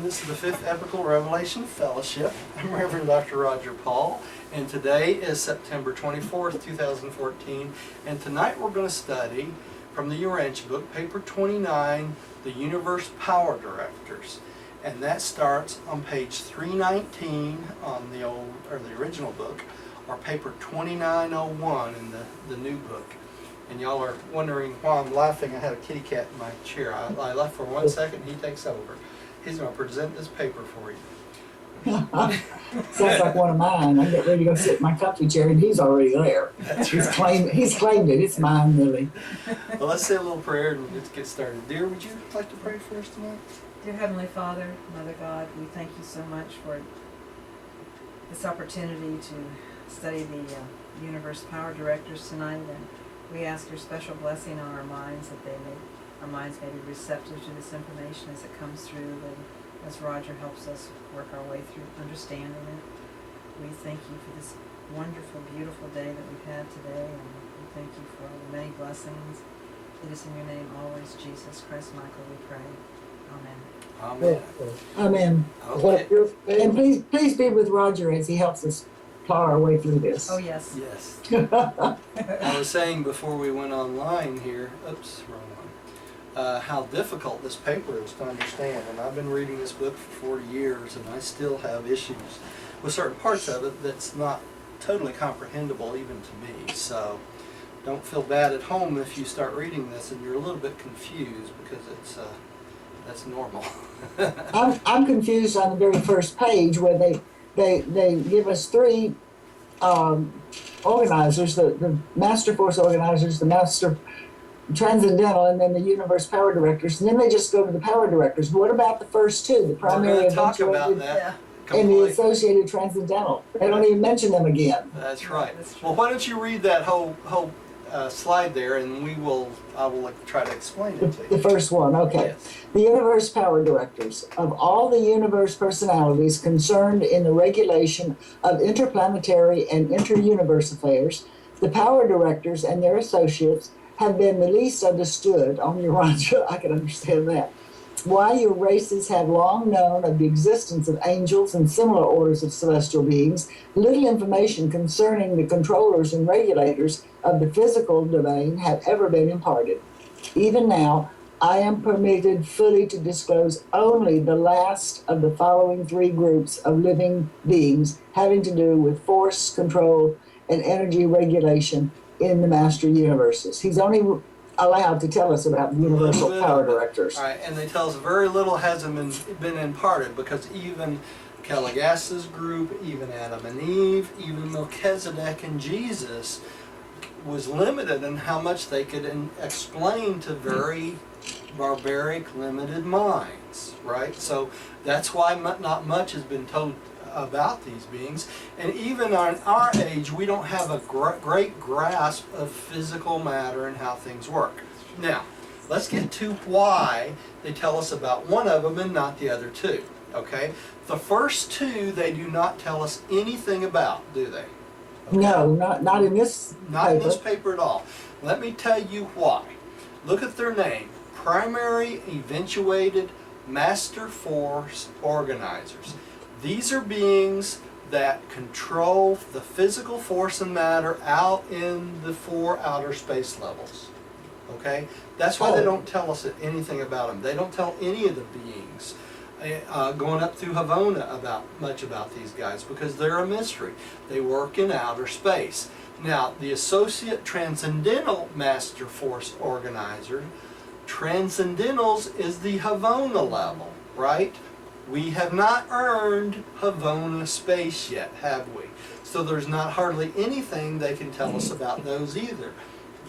This is the Fifth Epical Revelation Fellowship. I'm Reverend Dr. Roger Paul, and today is September 24th, 2014, and tonight we're going to study from the Urantia book, paper 29, The Universe Power Directors. And that starts on page 319 on the original book, or paper 2901 in the new book. And y'all are wondering why I'm laughing. I had a kitty cat in my chair. I left for 1 second, he takes over. He's going to present this paper for you. Sounds like one of mine. I get ready to go sit in my comfy chair, and he's already there. That's He's right. claimed it. It's mine, really. Well, let's say a little prayer and let's get started. Dear, would you like to pray for us tonight? Dear Heavenly Father, Mother God, we thank you so much for this opportunity to study the Universe Power Directors tonight, and we ask your special blessing on our minds, that our minds may be receptive to this information as it comes through, and as Roger helps us work our way through understanding it. We thank you for this wonderful, beautiful day that we've had today, and we thank you for all the many blessings. It is in your name always, Jesus Christ Michael, we pray. Amen. Amen. Amen. Okay. And please be with Roger as he helps us plow our way through this. Oh, yes. Yes. I was saying before we went online here, oops, wrong one, how difficult this paper is to understand. And I've been reading this book for 40 years, and I still have issues with certain parts of it that's not totally comprehensible even to me. So don't feel bad at home if you start reading this and you're a little bit confused, because that's normal. I'm confused on the very first page where they give us three organizers, the Master Force organizers, the Master Transcendental, and then the Universe Power Directors, and then they just go to the Power Directors. What about the first two, the We're primary going to talk about eventuated that Yeah. and the completely. associated Transcendental? They don't even mention them again. That's right. That's true. Well, why don't you read that whole slide there, and I will try to explain it to The you. first one, okay. Yes. The Universe Power Directors. Of all the universe personalities concerned in the regulation of interplanetary and inter-universe affairs, the Power Directors and their associates have been the least understood on Urantia. I can understand that. Why your races have long known of the existence of angels and similar orders of celestial beings, little information concerning the controllers and regulators of the physical domain have ever been imparted. Even now, I am permitted fully to disclose only the last of the following three groups of living beings having to do with force, control, and energy regulation in the Master Universes. He's only allowed to tell us about the Universal Power Directors. All right, and they tell us very little hasn't been imparted, because even Caligas's group, even Adam and Eve, even Melchizedek and Jesus was limited in how much they could explain to very barbaric, limited minds, right? So that's why not much has been told about these beings. And even on our age, we don't have a great grasp of physical matter and how things work. Now, let's get to why they tell us about one of them and not the other two, okay? The first two they do not tell us anything about, do they? No, not in this Not in paper. this paper at all. Let me tell you why. Look at their name. Primary Eventuated Master Force Organizers. These are beings that control the physical force and matter out in the four outer space levels. Okay? That's why they don't tell us anything about them. They don't tell any of the beings going up through Havona much about these guys, because they're a mystery. They work in outer space. Now, the Associate Transcendental Master Force Organizer, Transcendentals is the Havona level, right? We have not earned Havona space yet, have we? So there's not hardly anything they can tell us about those either.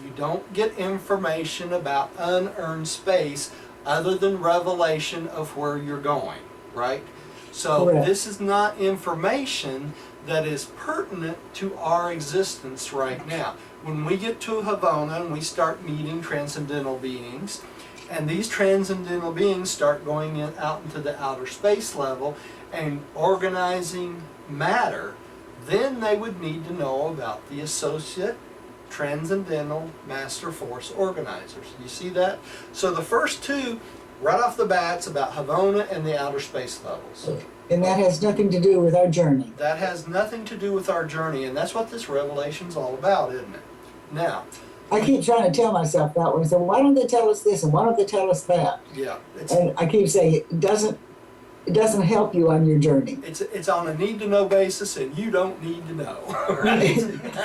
You don't get information about unearned space other than revelation of where you're going, right? So Correct. This is not information that is pertinent to our existence right now. When we get to Havona and we start meeting transcendental beings, and these transcendental beings start going out into the outer space level and organizing matter, then they would need to know about the Associate Transcendental Master Force Organizers. You see that? So the first two right off the bat, it's about Havona and the outer space levels. And that has nothing to do with our journey. That has nothing to do with our journey, and that's what this Revelation's all about, isn't it? Now, I keep trying to tell myself that way. So why don't they tell us this and why don't they tell us that? yeah, it's And I keep saying it doesn't help you on your journey. it's on a need to know basis, and you don't need to know, right?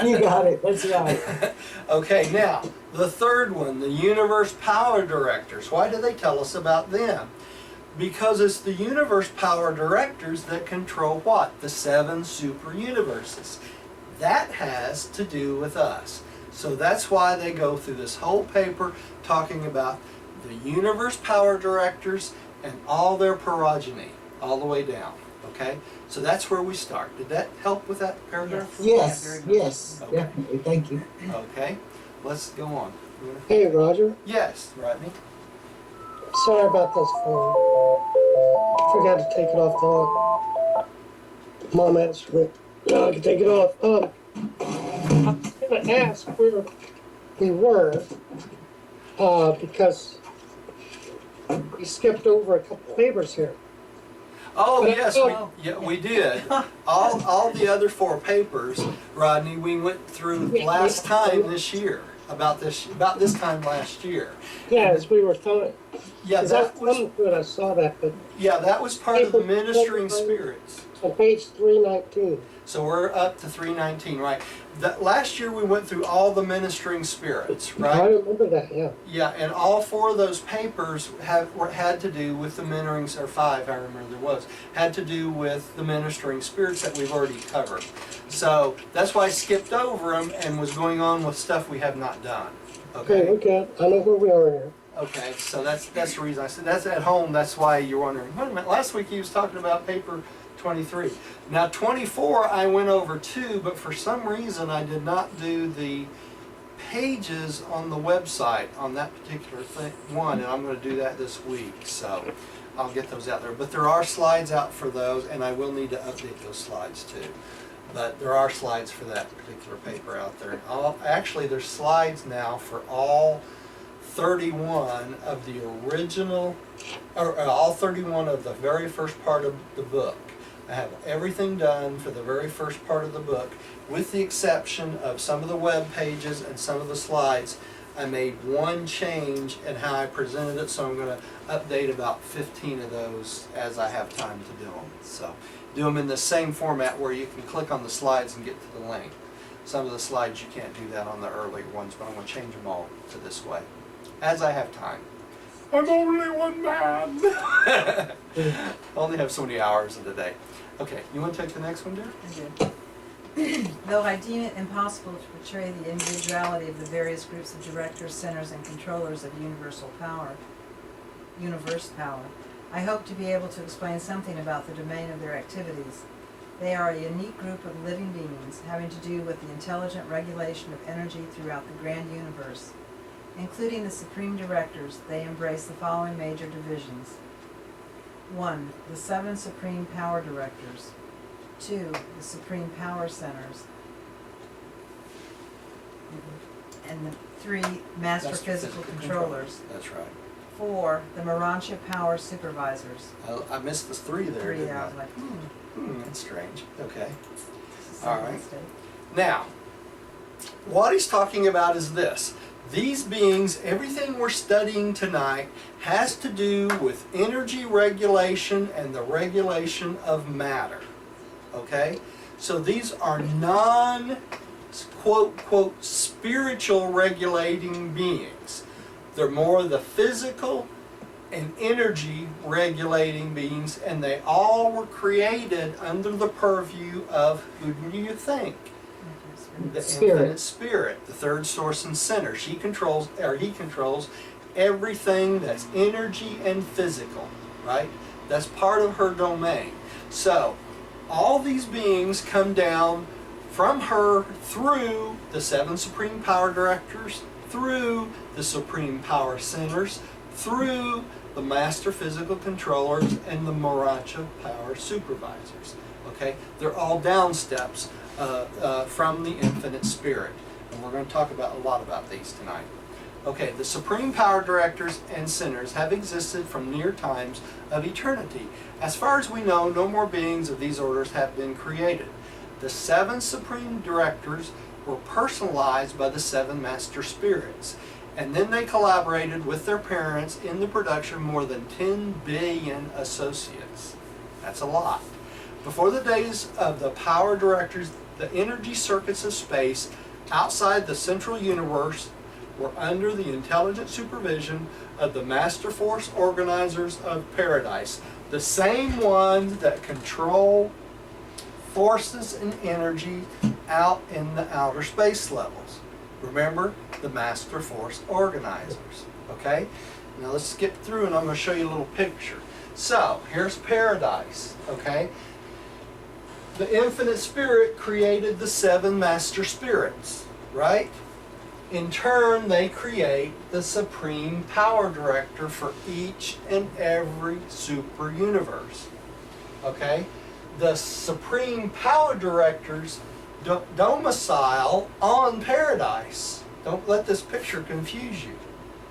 You got it. That's right. Okay, now the third one, the universe power directors. Why do they tell us about them? Because it's the universe power directors that control what? The 7 super universes. That has to do with us. So that's why they go through this whole paper talking about the universe power directors and all their progeny, all the way down. Okay? So that's where we start. Did that help with that paragraph? Yes, Yeah, very much. yes, Okay. definitely. Thank you. Okay. Let's go on. Hey, Roger. Yes, Rodney. Sorry about this phone. Forgot to take it off the hook. Mom answered me. No, I can take it off. I was going to ask where we were because we skipped over a couple papers here. Oh yes, Oh. we did. All the other 4 papers, Rodney, we went through last time this year. About this time last year. Yeah, as we were talking. Yeah, Because that was good. I saw that, but that was part of the ministering spirits. on page 319. So we're up to 319, right? That last year we went through all the ministering spirits, I right? remember that. Yeah. Yeah, and all 4 of those papers had to do with the ministering, or 5, I remember there was, had to do with the ministering spirits that we've already covered. So that's why I skipped over them and was going on with stuff we have not done. Okay, we're good. I know where we are here. Okay, so that's the reason I said that's at home. That's why you're wondering. Wait a minute. Last week he was talking about paper 23. Now 24 I went over too, but for some reason I did not do the pages on the website on that particular one, and I'm going to do that this week. So I'll get those out there. But there are slides out for those, and I will need to update those slides too. But there are slides for that particular paper out there. Actually, there's slides now for all 31 of the original, or all 31 of the very first part of the book. I have everything done for the very first part of the book, with the exception of some of the web pages and some of the slides. I made one change in how I presented it, so I'm going to update about 15 of those as I have time to do them. So do them in the same format where you can click on the slides and get to the link. Some of the slides you can't do that on the earlier ones, but I'm going to change them all to this way as I have time. I'm only one man. I only have so many hours in the day. Okay, you want to take the next one, dear? I do. Though I deem it impossible to portray the individuality of the various groups of directors, centers, and controllers of universe power, I hope to be able to explain something about the domain of their activities. They are a unique group of living beings having to do with the intelligent regulation of energy throughout the grand universe. Including the supreme directors, they embrace the following major divisions. 1. The 7 supreme power directors. 2. The supreme power centers. And the 3 master That's physical controllers. That's right. 4. The Morantia power supervisors. I missed the 3 there. 3 didn't there, I I? was like, That's strange. Okay. it's a All simple right. mistake. Now, what he's talking about is this. These beings, everything we're studying tonight, has to do with energy regulation and the regulation of matter. Okay? So these are quote, spiritual regulating beings. They're more the physical and energy regulating beings, and they all were created under the purview of, who do you think? The Spirit. infinite spirit, the third source and center. He controls everything that's energy and physical, right? That's part of her domain. So all these beings come down from her through the 7 supreme power directors, through the supreme power centers, through the master physical controllers, and the Morantia power supervisors. Okay, they're all down steps from the infinite spirit, and we're going to talk about a lot about these tonight. Okay, the supreme power directors and centers have existed from near times of eternity. As far as we know, no more beings of these orders have been created. The 7 supreme directors were personalized by the 7 master spirits, and then they collaborated with their parents in the production of more than 10 billion associates. That's a lot. Before the days of the power directors, the energy circuits of space outside the central universe were under the intelligent supervision of the master force organizers of paradise, the same ones that control forces and energy out in the outer space levels. Remember, the master force organizers. Okay? Now let's skip through and I'm going to show you a little picture. So, here's paradise. Okay? The infinite spirit created the 7 master spirits, right? In turn, they create the supreme power director for each and every super universe. Okay? The supreme power directors domicile on paradise. Don't let this picture confuse you.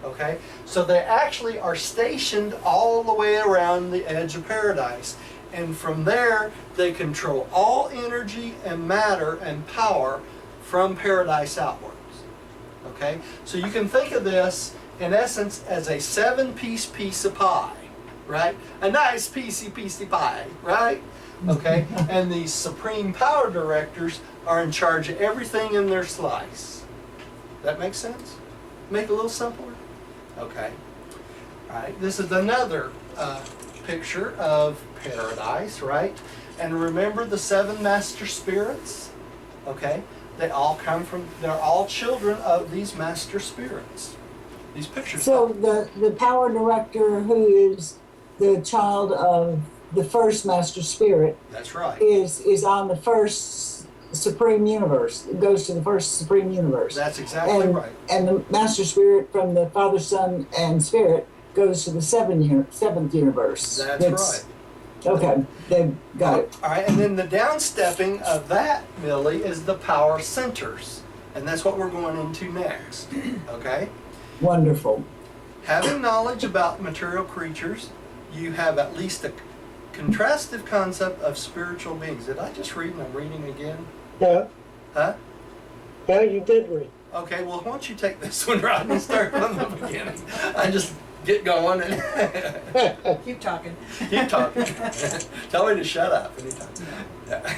Okay? So they actually are stationed all the way around the edge of paradise. And from there, they control all energy and matter and power from paradise outwards. Okay? So you can think of this, in essence, as a 7-piece of pie, right? A nice piece of pie, right? Okay? And these supreme power directors are in charge of everything in their slice. That makes sense? Make it a little simpler? Okay. All right. This is another picture of paradise, right? And remember the 7 master spirits? Okay? They all come from, they're all children of these master spirits. These pictures. So the power director who is the child of the first master spirit That's right. is on the first supreme universe. It goes to the first supreme universe. That's exactly right. And the master spirit from the Father, Son, and Spirit goes to the seventh universe. That's right. Okay, they got it. All right, and then the downstepping of that, Millie, is the power centers. And that's what we're going into next. Okay? Wonderful. Having knowledge about material creatures, you have at least a contrastive concept of spiritual beings. Did I just read and I'm reading again? Yeah, Huh? yeah, you did read. Okay, well, why don't you take this one, Rod, and start from the beginning. I just get going and Keep talking. keep talking. Tell me to shut up anytime. Yeah.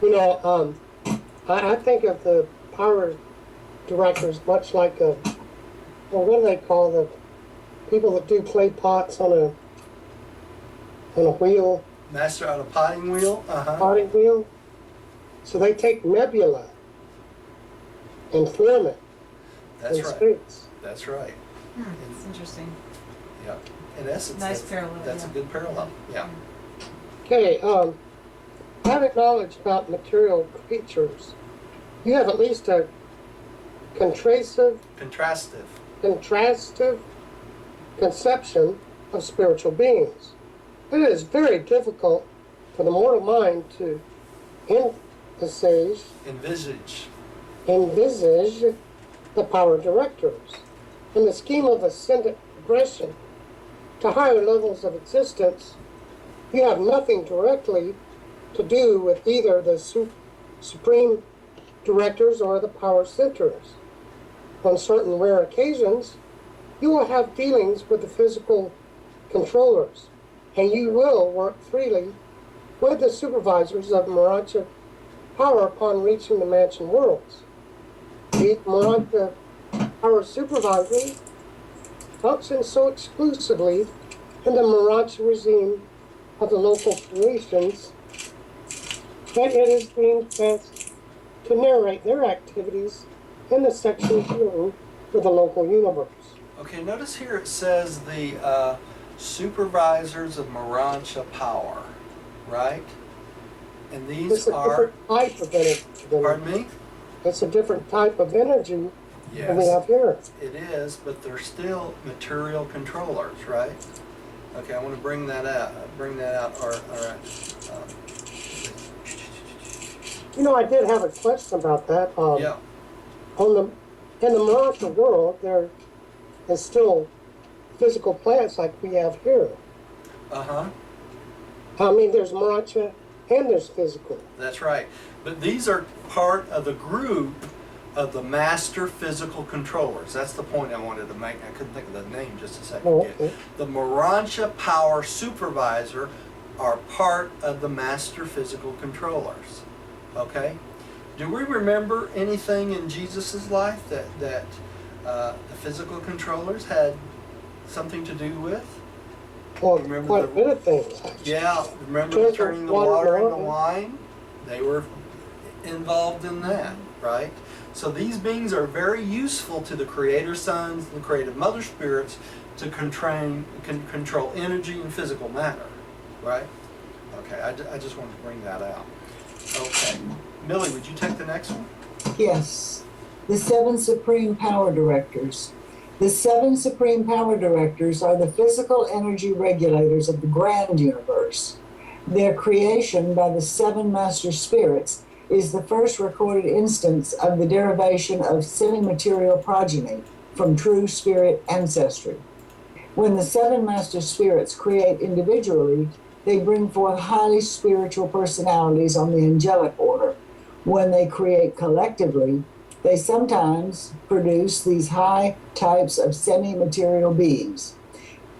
You know, I think of the power directors much like well, what do they call the people that do clay pots on a wheel, Master on a potting wheel? Uh-huh. potting wheel? So they take nebula and form it That's in right. space. That's right. It's interesting. Yeah. In essence, Nice that's, parallel, that's yeah. a good parallel. Yeah. Okay, having knowledge about material creatures, you have at least a contrastive conception of spiritual beings. It is very difficult for the mortal mind to Envisage. envisage the power directors. In the scheme of ascendant progression to higher levels of existence, you have nothing directly to do with either the supreme directors or the power centers. On certain rare occasions, you will have dealings with the physical controllers, and you will work freely with the supervisors of Moracha power upon reaching the mansion worlds. These Moracha power supervisors function so exclusively in the Moracha regime of the local creations that it is deemed best to narrate their activities in the section dealing with the local universe. Okay, notice here it says the supervisors of Morancha power, right? And these It's a are, different type of energy. pardon me? It's a different type of energy than we Yes, have here. it is, but they're still material controllers, right? Okay, I want to bring that out. All right. You know, I did have a question about that. Yeah. In the Moracha world, there is still physical plants like we have here. Uh-huh. I mean, there's Morancha and there's physical. That's right. But these are part of the group of the master physical controllers. That's the point I wanted to make. I couldn't think of the name just a second Oh, ago. okay. The Morancha Power Supervisor are part of the master physical controllers. Okay? Do we remember anything in Jesus' life that the physical controllers had something to do with? Well, Remember quite the- a bit of things. Actually. Yeah, remember Turns turning the water water into wine. wine? They were involved in that, right? So these beings are very useful to the creator sons and the creative mother spirits to control energy and physical matter, right? Okay, I just wanted to bring that out. Okay, Millie, would you take the next one? Yes. The 7 Supreme Power Directors. The 7 Supreme Power Directors are the physical energy regulators of the grand universe. Their creation by the 7 Master Spirits is the first recorded instance of the derivation of semi-material progeny from true spirit ancestry. When the 7 Master Spirits create individually, they bring forth highly spiritual personalities on the angelic order. When they create collectively, they sometimes produce these high types of semi-material beings.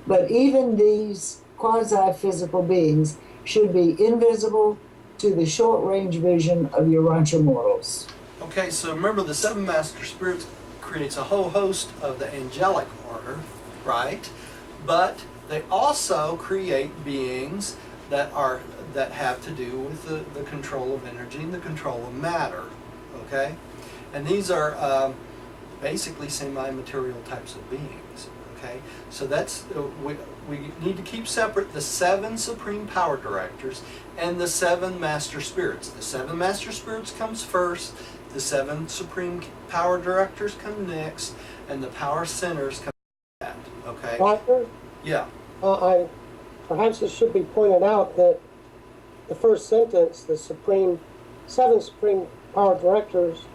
But even these quasi-physical beings should be invisible to the short-range vision of Urantia mortals. Okay, so remember the 7 Master Spirits creates a whole host of the angelic order, right? But they also create beings that have to do with the control of energy and the control of matter, okay? And these are basically semi-material types of beings, okay? So that's, we need to keep separate the 7 Supreme Power Directors and the 7 Master Spirits. The 7 Master Spirits comes first, the 7 Supreme Power Directors come next, and the Power Centers come after that, okay? Doctor, Yeah. perhaps it should be pointed out that the first sentence, the 7 Supreme Power Directors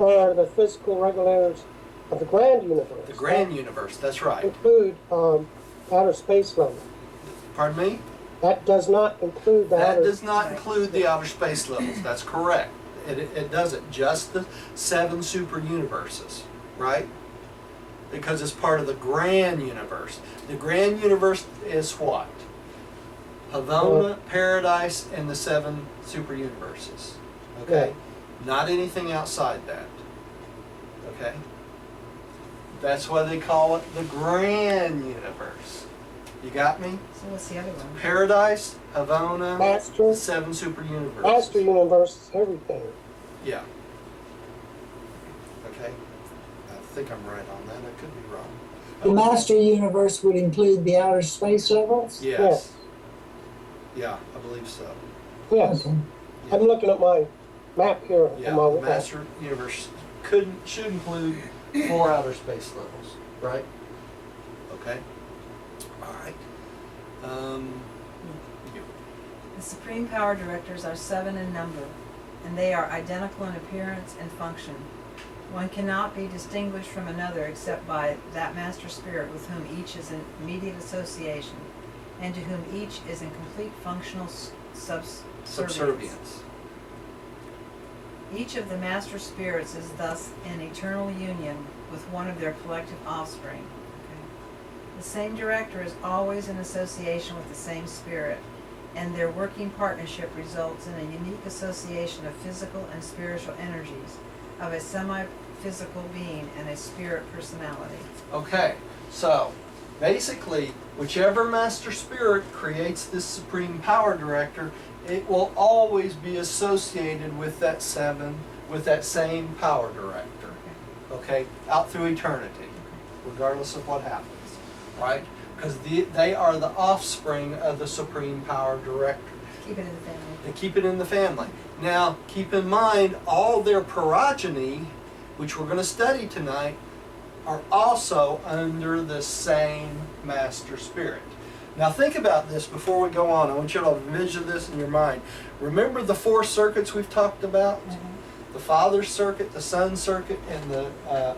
are the physical regulators of the grand universe. The grand universe, that's That right. include outer space level. Pardon me? That does not include the That outer. does not include the outer space levels. That's correct. It doesn't. Just the 7 super universes, right? Because it's part of the grand universe. The grand universe is what? Havona, Paradise, and the 7 super universes. Okay? Not anything outside that. Okay? That's why they call it the grand universe. You got me? So what's the other one? Paradise, Havona, Master, the 7 super universes. Master universe is everything. Yeah. Okay. I think I'm right on that. I could be wrong. The Master Universe would include the outer space levels? Yes. Yeah, I believe so. Yes. Okay. I'm looking at my map here. Yeah, on my the wall. Master Universe should include 4 outer space levels, right? Okay. All right. You. The Supreme Power Directors are 7 in number, and they are identical in appearance and function. One cannot be distinguished from another except by that Master Spirit with whom each is in immediate association, and to whom each is in complete functional Subservience. Each of the Master Spirits is thus in eternal union with one of their collective offspring. Okay. The same director is always in association with the same spirit, and their working partnership results in a unique association of physical and spiritual energies of a semi-physical being and a spirit personality. Okay, so basically, whichever Master Spirit creates this Supreme Power Director, it will always be associated with that same Power Director. Okay, out through eternity, regardless of what happens, right? Because they are the offspring of the Supreme Power Director. Keep it in the family. They keep it in the family. Now, keep in mind, all their progeny, which we're going to study tonight, are also under the same Master Spirit. Now think about this before we go on. I want you to envision this in your mind. Remember the 4 circuits we've talked about? The Father circuit, the Son circuit, and the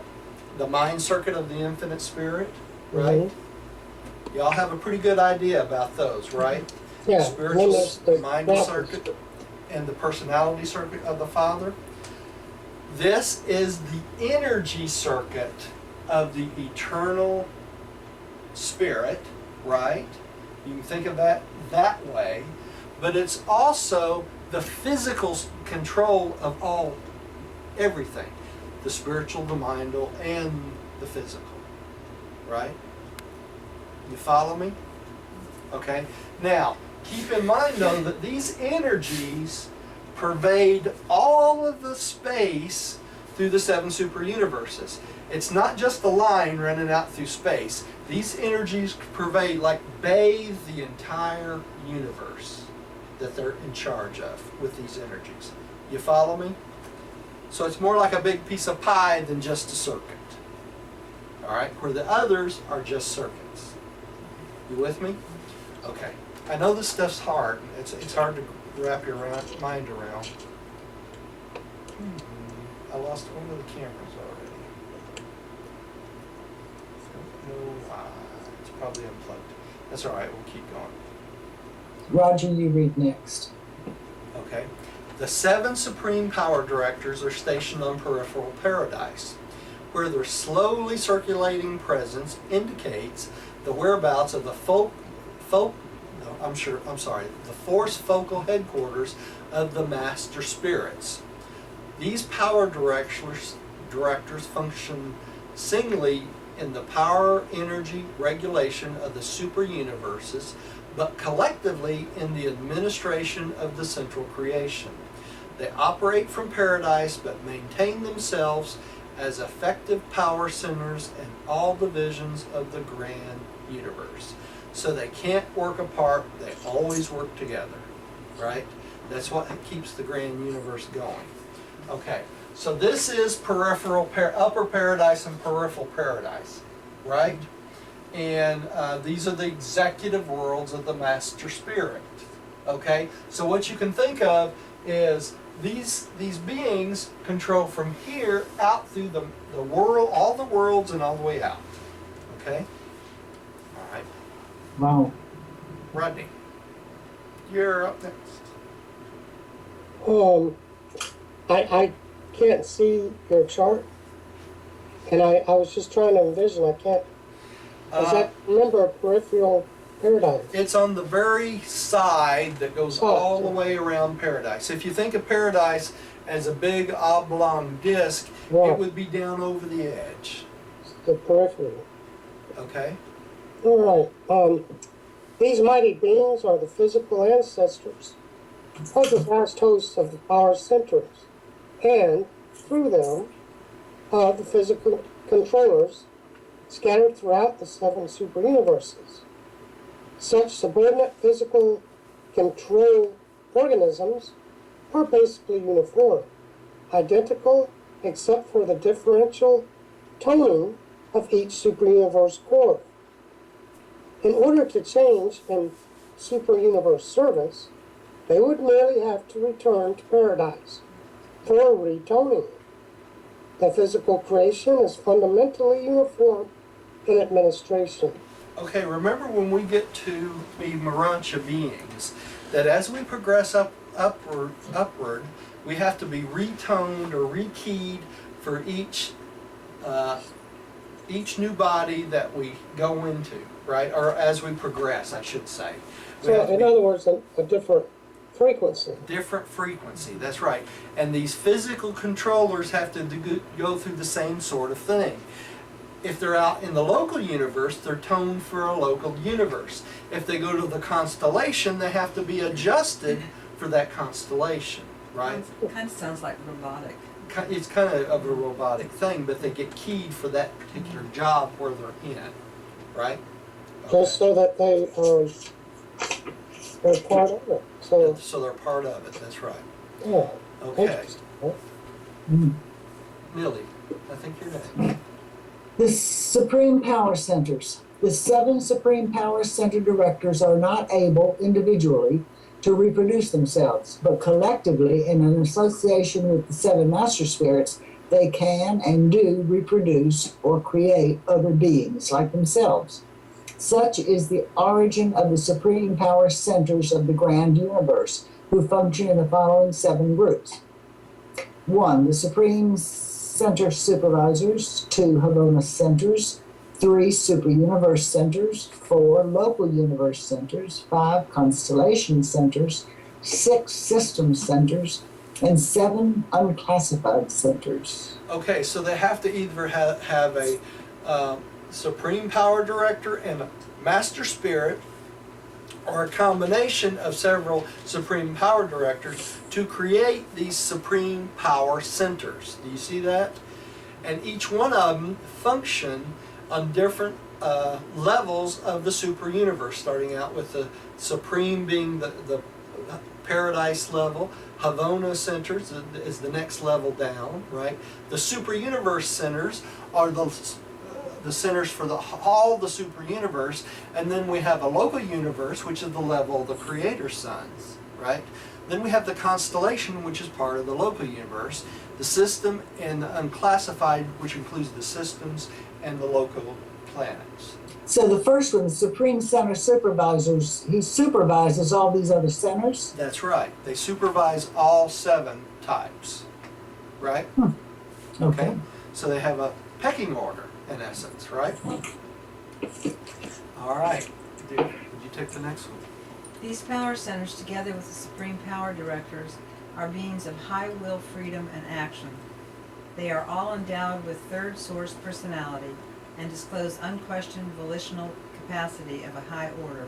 the mind circuit of the infinite spirit, right? Y'all have a pretty good idea about those, right? Yeah. Spiritual, and then there's the mind raptors. circuit and the personality circuit of the Father. This is the energy circuit of the eternal spirit, right? You can think of that way, but it's also the physical control of everything, the spiritual, the mindal, and the physical, right? You follow me? Okay. Now, keep in mind though that these energies pervade all of the space through the 7 super universes. It's not just a line running out through space. These energies pervade, like bathe the entire universe that they're in charge of with these energies. You follow me? So it's more like a big piece of pie than just a circuit. All right, where the others are just circuits. You with me? Okay. I know this stuff's hard. It's hard to wrap your mind around. I lost one of the cameras already. Don't know why. It's probably unplugged. That's all right. We'll keep going. Roger, you read next. Okay. The 7 supreme power directors are stationed on peripheral paradise, where their slowly circulating presence indicates the whereabouts of the the force focal headquarters of the master spirits. These power directors function singly in the power energy regulation of the super universes, but collectively in the administration of the central creation. They operate from paradise but maintain themselves as effective power centers in all divisions of the grand universe. So they can't work apart, they always work together, right? That's what keeps the grand universe going. Okay, so this is upper paradise and peripheral paradise, right? And these are the executive worlds of the master spirit. Okay, so what you can think of is these beings control from here out through the world, all the worlds, and all the way out. Okay, all right. Wow. Rodney, you're up next. I can't see your chart, and I was just trying to envision. I can't. Is that, remember, a peripheral paradise? It's on the very side that goes all the way around paradise. If you think of paradise as a big oblong disc, Right. it would be down over the edge. The peripheral. Okay? All right. These mighty beings are the physical ancestors of the vast hosts of the power centers, and through them, the physical controllers scattered throughout the 7 super universes. Such subordinate physical control organisms are basically uniform, identical except for the differential toning of each super universe core. In order to change in super universe service, they would merely have to return to paradise for retoning. The physical creation is fundamentally uniform in administration. Okay, remember when we get to be Marancha beings, that as we progress upward, we have to be retoned or rekeyed for each new body that we go into, right? Or as we progress, I should say. So, in other words, a different frequency. Different frequency, that's right. And these physical controllers have to go through the same sort of thing. If they're out in the local universe, they're toned for a local universe. If they go to the constellation, they have to be adjusted for that constellation, right? Kind of sounds like robotic. It's kind of a robotic thing, but they get keyed for that particular job where they're in, right? Just so that they're part of it. So they're part of it, that's right. Yeah. Okay. Interesting. Millie, I think you're next. The Supreme Power Centers. The 7 Supreme Power Center directors are not able individually to reproduce themselves, but collectively in an association with the 7 Master Spirits, they can and do reproduce or create other beings like themselves. Such is the origin of the supreme power centers of the grand universe, who function in the following 7 groups. 1. The Supreme Center Supervisors. 2. Havona Centers. 3. Super Universe Centers. 4. Local Universe Centers. 5. Constellation Centers. 6. System Centers. And 7. Unclassified Centers. Okay, so they have to either have a Supreme Power Director and a Master Spirit, or a combination of several Supreme Power Directors to create these Supreme Power Centers. Do you see that? And each one of them function on different levels of the super universe, starting out with the Supreme being the Paradise level. Havona Centers is the next level down, right? The Super Universe Centers are the centers for all the super universe, and then we have a local universe, which is the level of the Creator Sons, right? Then we have the constellation, which is part of the local universe, the system, and the unclassified, which includes the systems and the local planets. So the first one, the Supreme Center Supervisors, he supervises all these other centers? That's right. They supervise all 7 types, right? Okay. So they have a pecking order, in essence, right? All right. Would you take the next one? These power centers, together with the Supreme Power Directors, are beings of high will, freedom, and action. They are all endowed with third source personality and disclose unquestioned volitional capacity of a high order.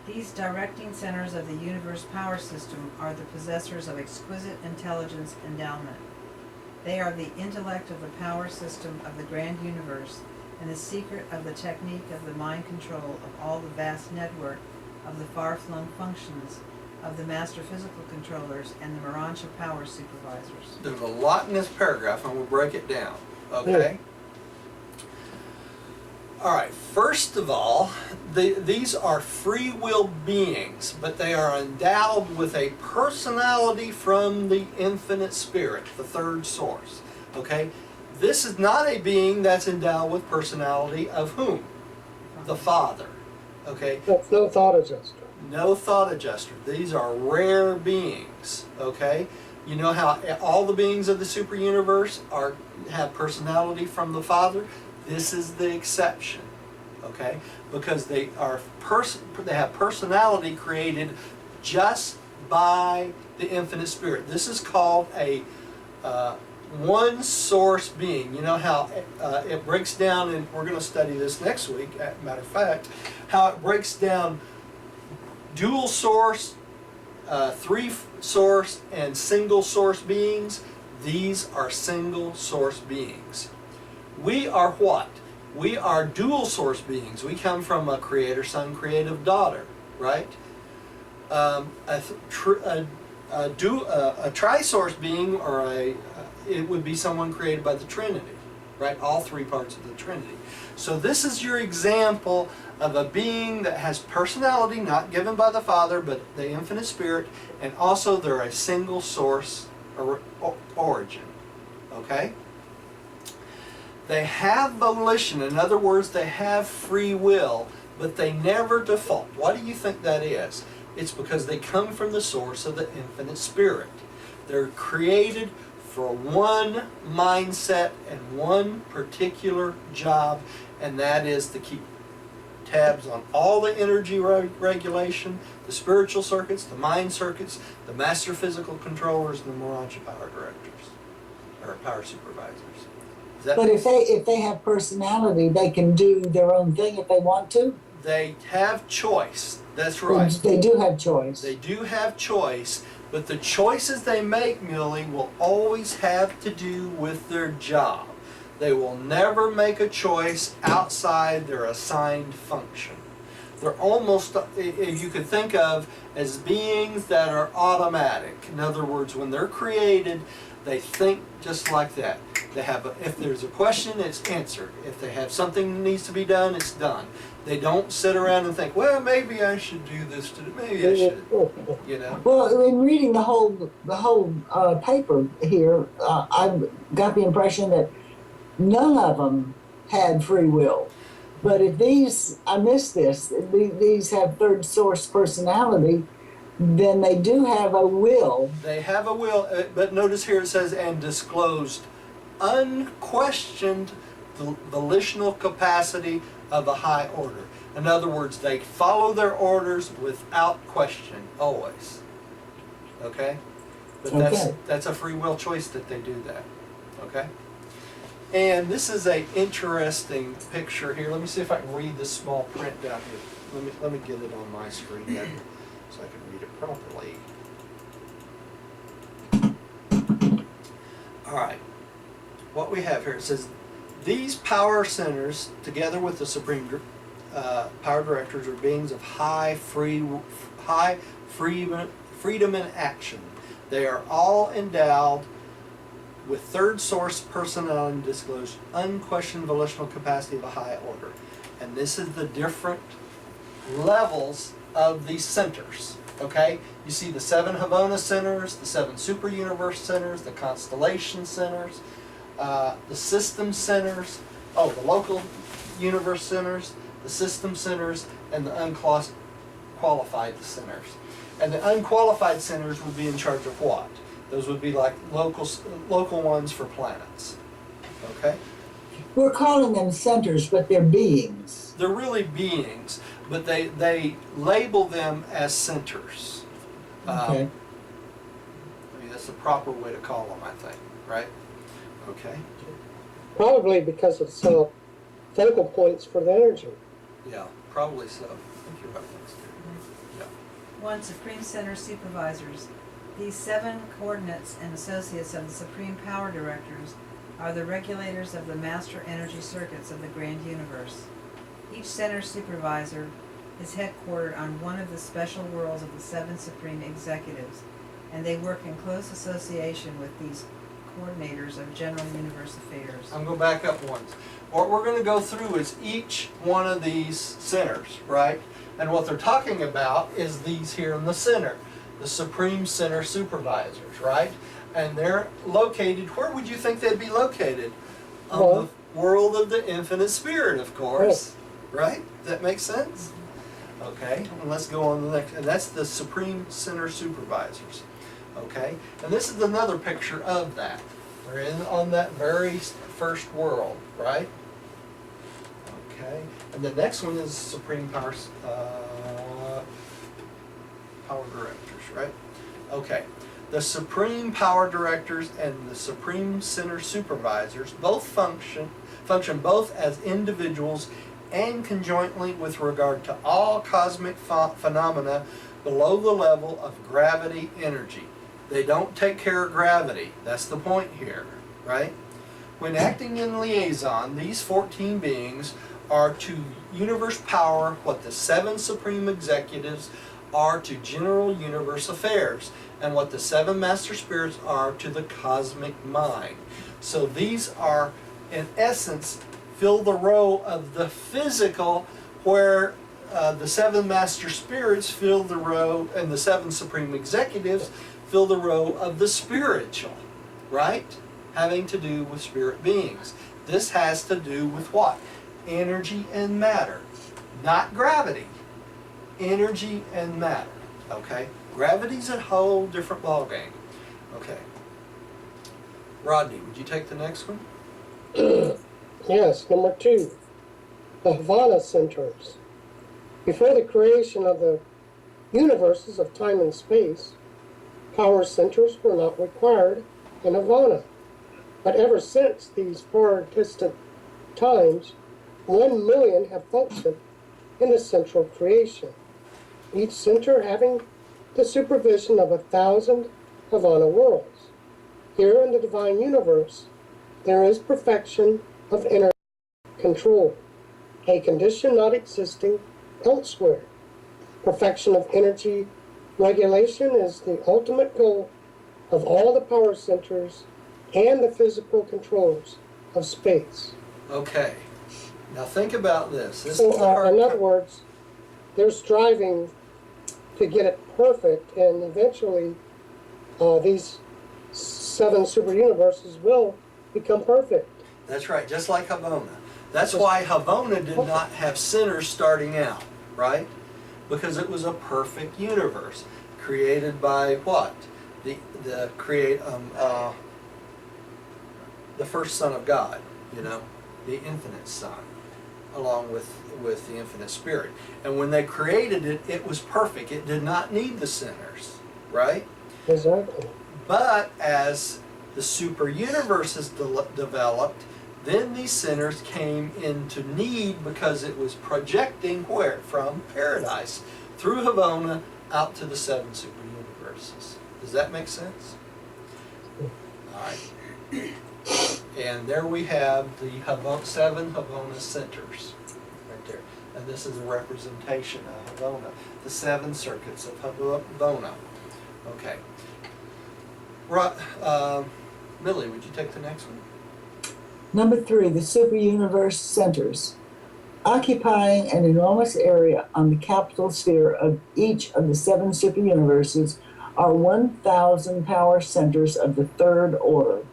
These directing centers of the universe power system are the possessors of exquisite intelligence endowment. They are the intellect of the power system of the grand universe and the secret of the technique of the mind control of all the vast network of the far-flung functions of the master physical controllers and the Morancha power supervisors. There's a lot in this paragraph, and we'll break it down, okay? All right, first of all, these are free will beings, but they are endowed with a personality from the infinite spirit, the third source, okay? This is not a being that's endowed with personality of whom? The Father, okay? No thought adjuster. No thought adjuster. These are rare beings, okay? You know how all the beings of the super universe have personality from the Father? This is the exception, okay? Because they have personality created just by the infinite spirit. This is called a one source being. You know how it breaks down, and we're going to study this next week, as a matter of fact, how it breaks down dual source, 3 source, and single source beings. These are single source beings. We are what? We are dual source beings. We come from a creator son, creative daughter, right? A tri-source being, or it would be someone created by the Trinity, right? All 3 parts of the Trinity. So this is your example of a being that has personality not given by the Father, but the infinite spirit, and also they're a single source origin, okay? They have volition. In other words, they have free will, but they never default. Why do you think that is? It's because they come from the source of the infinite spirit. They're created for one mindset and one particular job, and that is to keep tabs on all the energy regulation, the spiritual circuits, the mind circuits, the master physical controllers, and the Morancha power directors, or power supervisors. But if they have personality, they can do their own thing if they want to? They have choice. That's right. They do have choice. They do have choice, but the choices they make, Millie, will always have to do with their job. They will never make a choice outside their assigned function. They're almost, if you could think of as beings that are automatic. In other words, when they're created, they think just like that. They have, if there's a question, it's answered. If they have something that needs to be done, it's done. They don't sit around and think, well, maybe I should do this today. Maybe I should, you know. Well, in reading the whole paper here, I got the impression that none of them had free will. But if these, I missed this, these have third source personality, then they do have a will. They have a will, but notice here it says, and disclosed unquestioned volitional capacity of a high order. In other words, they follow their orders without question, always. Okay? But that's a free will choice that they do that. Okay? And this is a interesting picture here. Let me see if I can read this small print down here. Let me get it on my screen here so I can read it properly. All right. What we have here, it says, these power centers, together with the supreme power directors, are beings of high freedom in action. They are all endowed with third source personality and disclosed unquestioned volitional capacity of a high order. And this is the different levels of these centers. Okay? You see the 7 Havana centers, the 7 super universe centers, the constellation centers, the system centers, the local universe centers, the system centers, and the unqualified centers. And the unqualified centers would be in charge of what? Those would be like local ones for planets. Okay? We're calling them centers, but they're beings. They're really beings, but they label them as centers. Okay. I mean, that's the proper way to call them, I think, right? Okay. Probably because of some focal points for the energy. Yeah, probably so. I think you're right. Yeah. 1. Supreme Center Supervisors. These 7 coordinates and associates of the Supreme Power Directors are the regulators of the master energy circuits of the grand universe. Each center supervisor is headquartered on one of the special worlds of the 7 supreme executives, and they work in close association with these coordinators of general universe affairs. I'm going to back up once. What we're going to go through is each one of these centers, right? And what they're talking about is these here in the center, the Supreme Center Supervisors, right? And they're located, where would you think they'd be located? On the world of the infinite spirit, of course. Right? Does that make sense? Okay, and let's go on to the next. And that's the Supreme Center Supervisors. Okay, and this is another picture of that. They're on that very first world, right? Okay, and the next one is Supreme Power Directors, right? Okay, the Supreme Power Directors and the Supreme Center Supervisors both function both as individuals and conjointly with regard to all cosmic phenomena below the level of gravity energy. They don't take care of gravity. That's the point here, right? When acting in liaison, these 14 beings are to universe power what the 7 supreme executives are to general universe affairs, and what the 7 master spirits are to the cosmic mind. So these are, in essence, fill the role of the physical, where the 7 master spirits fill the role, and the 7 supreme executives fill the role of the spiritual, right? Having to do with spirit beings. This has to do with what? Energy and matter. Not gravity. Energy and matter. Okay? Gravity's a whole different ballgame. Okay. Rodney, would you take the next one? Yes, number 2. The Havana centers. Before the creation of the universes of time and space, power centers were not required in Havana. But ever since these far distant times, 1 million have functioned in the central creation, each center having the supervision of 1,000 Havana worlds. Here in the divine universe, there is perfection of inner control, a condition not existing elsewhere. Perfection of energy regulation is the ultimate goal of all the power centers and the physical controllers of space. Okay. Now think about this. This So, is the hard in other part. words, they're striving to get it perfect, and eventually these 7 super universes will become perfect. That's right, just like Havona. That's why Havona did not have centers starting out, right? Because it was a perfect universe created by what? The first Son of God, you know, the infinite Son, along with the infinite Spirit. And when they created it, it was perfect. It did not need the centers, right? Exactly. But as the super universes developed, then these centers came into need because it was projecting where? From paradise through Havona out to the 7 super universes. Does that make sense? All right. And there we have the 7 Havona centers right there. And this is a representation of Havona, the 7 circuits of Havona. Okay. Right, Millie, would you take the next one? Number 3, the super universe centers. Occupying an enormous area on the capital sphere of each of the 7 super universes are 1,000 power centers of the 3rd order,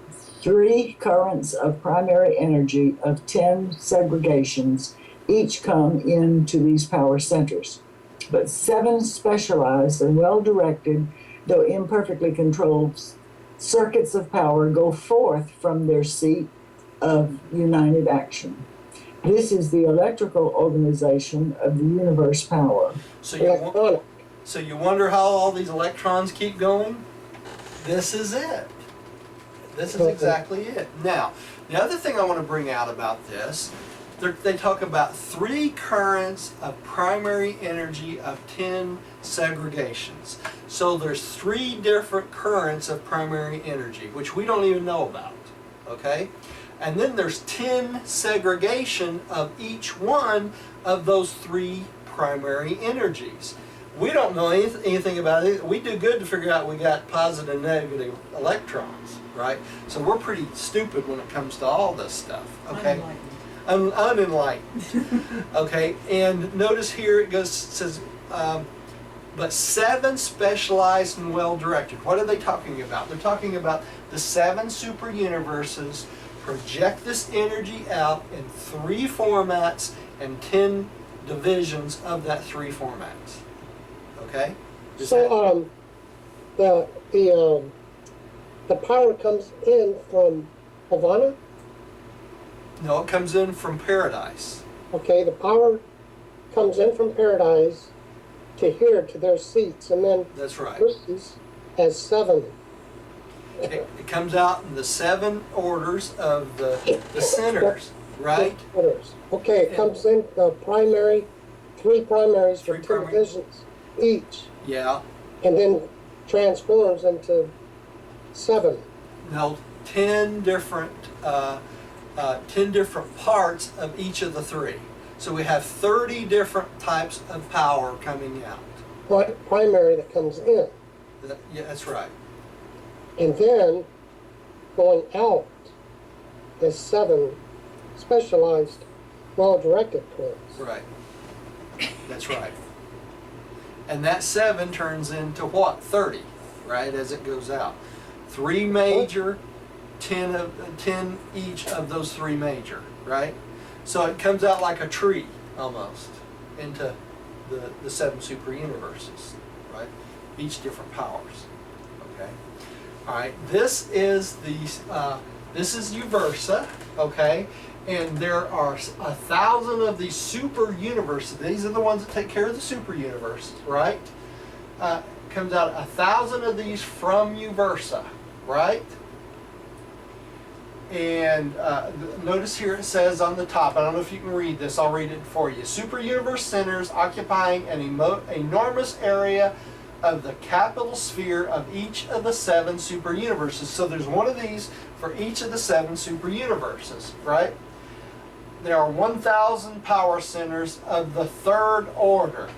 3 currents of primary energy of 10 segregations each come into these power centers, but 7 specialized and well-directed, though imperfectly controlled, circuits of power go forth from their seat of united action. This is the electrical organization of the universe power. So Electronic. so you wonder how all these electrons keep going? This is it. This is exactly it. Now, the other thing I want to bring out about this, they talk about 3 currents of primary energy of 10 segregations. So there's 3 different currents of primary energy, which we don't even know about, okay? And then there's 10 segregation of each one of those 3 primary energies. We don't know anything about it. We do good to figure out we got positive and negative electrons, right? So we're pretty stupid when it comes to all this stuff, okay? Unenlightened. Okay, and notice here it says, but 7 specialized and well-directed. What are they talking about? They're talking about the 7 super universes project this energy out in 3 formats and 10 divisions of that 3 formats. Okay? So the power comes in from Havana. No, it comes in from paradise. Okay, the power comes in from paradise to here to their seats, and then That's right. verses as 7. It comes out in the 7 orders of the centers, right? Orders. Okay, it comes in primary, 3 primaries for 3 10 primary. divisions each, Yeah. and then transforms into 7. Now, 10 different parts of each of the 3. So we have 30 different types of power coming out. Primary that comes in, Yeah, that's right. and then going out is 7 specialized, well-directed currents. Right. That's right. And that 7 turns into what? 30, right, as it goes out. 3 major, 10 each of those 3 major, right? So it comes out like a tree, almost, into the 7 super universes, right? Each different powers, okay? All right, this is Uversa, okay? And there are 1,000 of these super universes. These are the ones that take care of the super universes, right? Comes out 1,000 of these from Uversa, right? And notice here it says on the top, I don't know if you can read this, I'll read it for you. Super universe centers occupying an enormous area of the capital sphere of each of the 7 super universes. So there's one of these for each of the 7 super universes, right? there are 1,000 power centers of the third order.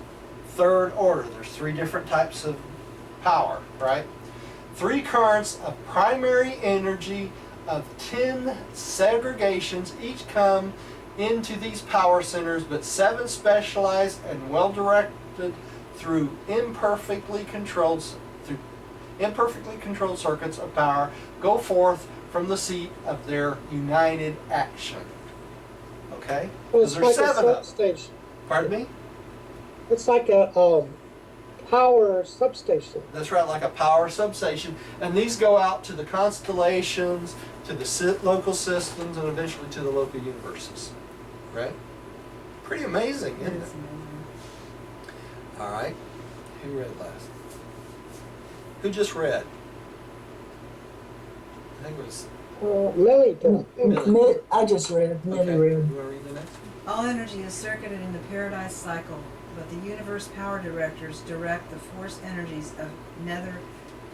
Third order. There's 3 different types of power, right? 3 currents of primary energy of 10 segregations each come into these power centers, but 7 specialized and well directed through imperfectly controlled circuits of power go forth from the seat of their united action. Okay? Well, Because it's there's like a 7 of them. substation. Pardon me? It's like a power substation. That's right, like a power substation. And these go out to the constellations, to the local systems, and eventually to the local universes. Right? Pretty amazing, It isn't is it? amazing. All right. Who read last? Who just read? I think it was Millie did. I just read, Millie okay. read. You want to read the next one? All energy is circuited in the paradise cycle, but the universe power directors direct the force energies of nether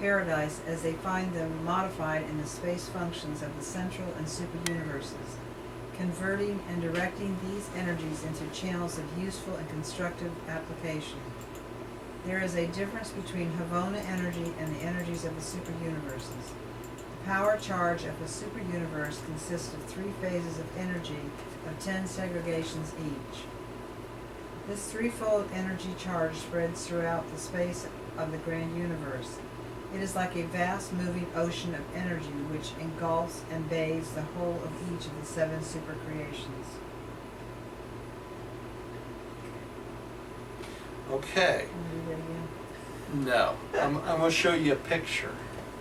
paradise as they find them modified in the space functions of the central and super universes, converting and directing these energies into channels of useful and constructive application. There is a difference between Havona energy and the energies of the super universes. The power charge of the super universe consists of 3 phases of energy of 10 segregations each. This threefold energy charge spreads throughout the space of the grand universe. It is like a vast moving ocean of energy which engulfs and bathes the whole of each of the 7 super creations. Okay. Can you read that again? No. I'm going to show you a picture.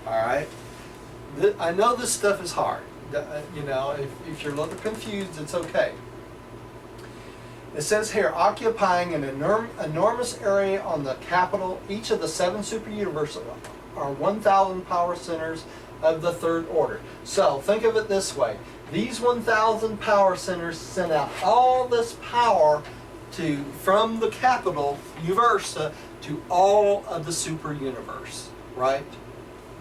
All right? I know this stuff is hard. You know, if you're a little confused, it's okay. It says here, occupying an enormous area on the capital, each of the 7 super universes are 1,000 power centers of the third order. So think of it this way. These 1,000 power centers send out all this power from the capital, Uversa, to all of the super universe, right?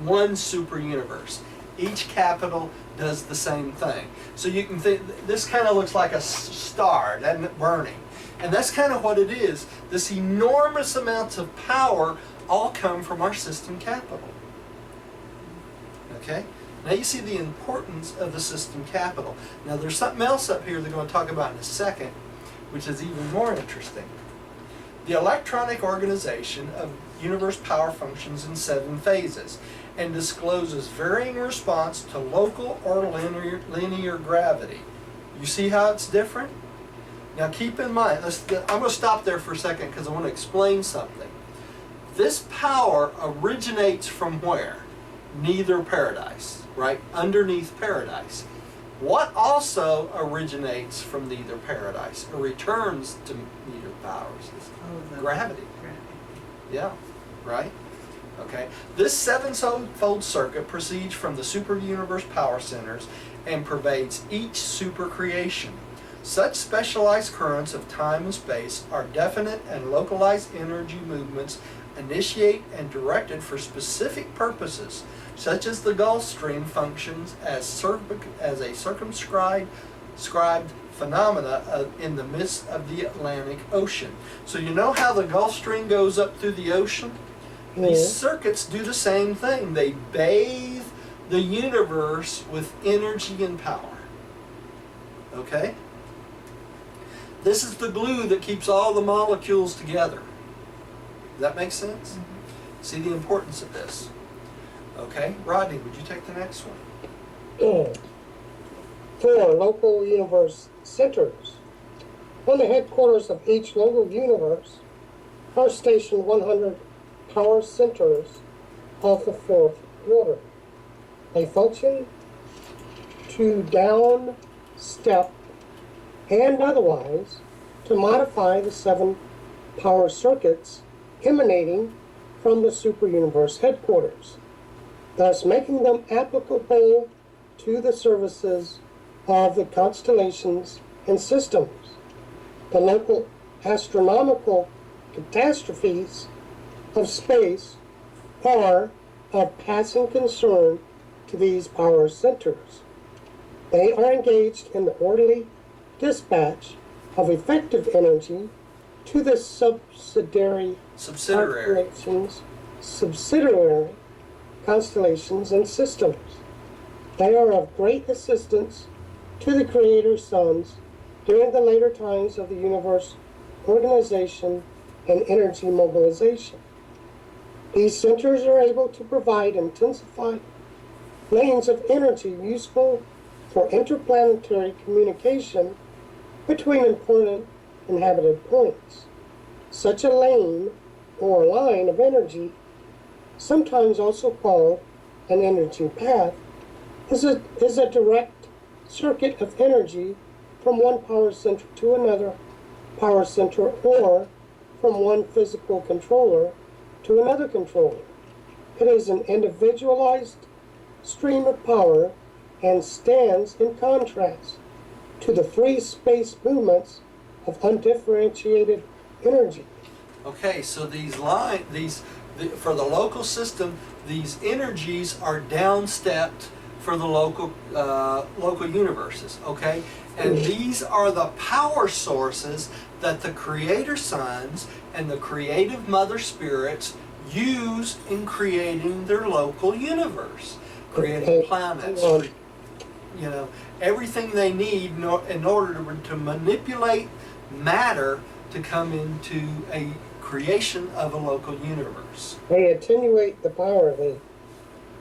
One super universe. Each capital does the same thing. So you can think, this kind of looks like a star, doesn't it, burning? And that's kind of what it is. This enormous amounts of power all come from our system capital. Okay? Now you see the importance of the system capital. Now there's something else up here they're going to talk about in a second, which is even more interesting. The electronic organization of universe power functions in 7 phases and discloses varying response to local or linear gravity. You see how it's different? Now keep in mind, I'm going to stop there for a second because I want to explain something. This power originates from where? Neither paradise, right? Underneath paradise. What also originates from neither paradise or returns to neither powers is gravity. Yeah, right? Okay. This 7-fold circuit proceeds from the super universe power centers and pervades each super creation. Such specialized currents of time and space are definite and localized energy movements initiate and directed for specific purposes, such as the Gulf Stream functions as a circumscribed phenomena in the midst of the Atlantic Ocean. So you know how the Gulf Stream goes up through the ocean? These circuits do the same thing. They bathe the universe with energy and power. Okay? This is the glue that keeps all the molecules together. Does that make sense? Mm-hmm. See the importance of this. Okay, Rodney, would you take the next one? 4 local universe centers. On the headquarters of each local universe are stationed 100 power centers of the 4th order. They function to down step and otherwise to modify the 7 power circuits emanating from the super universe headquarters, thus making them applicable to the services of the constellations and systems. The local astronomical catastrophes of space are of passing concern to these power centers. They are engaged in the orderly dispatch of effective energy to the subsidiary Subsidiary. subsidiary constellations and systems. They are of great assistance to the Creator's sons during the later times of the universe organization and energy mobilization. These centers are able to provide intensified lanes of energy useful for interplanetary communication between important inhabited points. Such a lane or line of energy, sometimes also called an energy path, is a direct circuit of energy from one power center to another power center, or from one physical controller to another controller. It is an individualized stream of power and stands in contrast to the free space movements of undifferentiated energy. Okay, so for the local system, these energies are downstepped for the local universes. Okay, and these are the power sources that the Creator Sons and the creative Mother Spirits use in creating their local universe, creating planets, everything they need in order to manipulate matter to come into a creation of a local universe. They attenuate the power.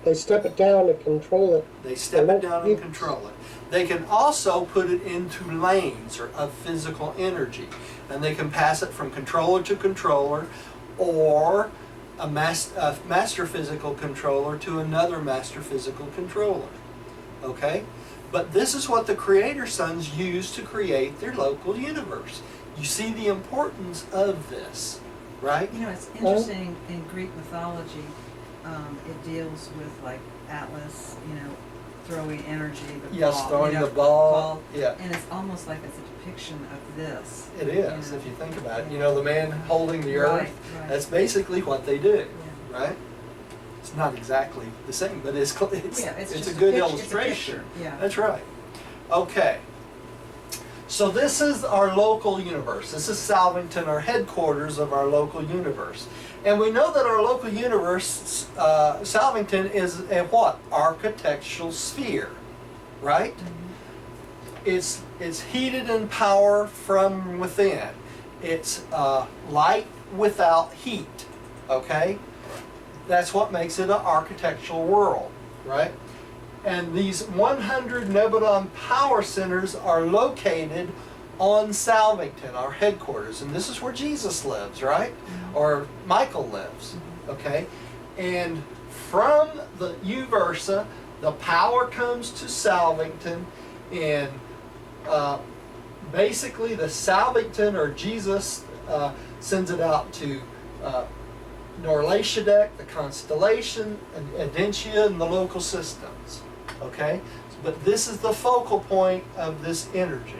They step it down to control it. They step it down and control it. They can also put it into lanes of physical energy, and they can pass it from controller to controller, or a master physical controller to another master physical controller. Okay? But this is what the Creator Sons use to create their local universe. You see the importance of this, right? You know, it's interesting in Greek mythology, it deals with like Atlas, throwing energy, Throwing the ball. Yeah. And it's almost like it's a depiction of this. It is, if you think about it. The man holding the earth, Right. that's basically what they do, Yeah. right? It's not exactly the same, but it's just a good picture, illustration. It's a picture. Yeah. That's right. Okay. So this is our local universe. This is Salvington, our headquarters of our local universe. And we know that our local universe, Salvington, is a what? Architectural sphere, right? Mm-hmm. It's heated in power from within. It's light without heat, okay? That's what makes it an architectural world, right? And these 100 Nebadon power centers are located on Salvington, our headquarters. And this is where Jesus lives, right? Or Michael lives, okay? And from the Uversa, the power comes to Salvington, and basically the Salvington, or Jesus, sends it out to Norlashadek, the constellation, and Adentia, and the local systems. Okay? But this is the focal point of this energy.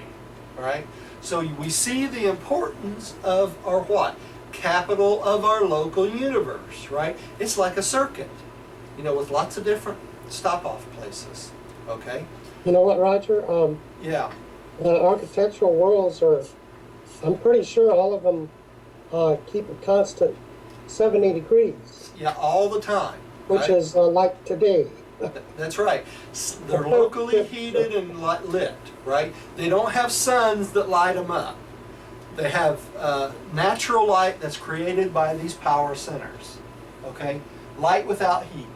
Right? So we see the importance of our what? Capital of our local universe, right? It's like a circuit, with lots of different stop-off places. Okay? You know what, Roger? Yeah. The architectural worlds I'm pretty sure all of them keep a constant 70 degrees. Yeah, all the time. Which right? is like today. That's right. They're locally heated and lit, right? They don't have suns that light them up. They have natural light that's created by these power centers, okay? Light without heat.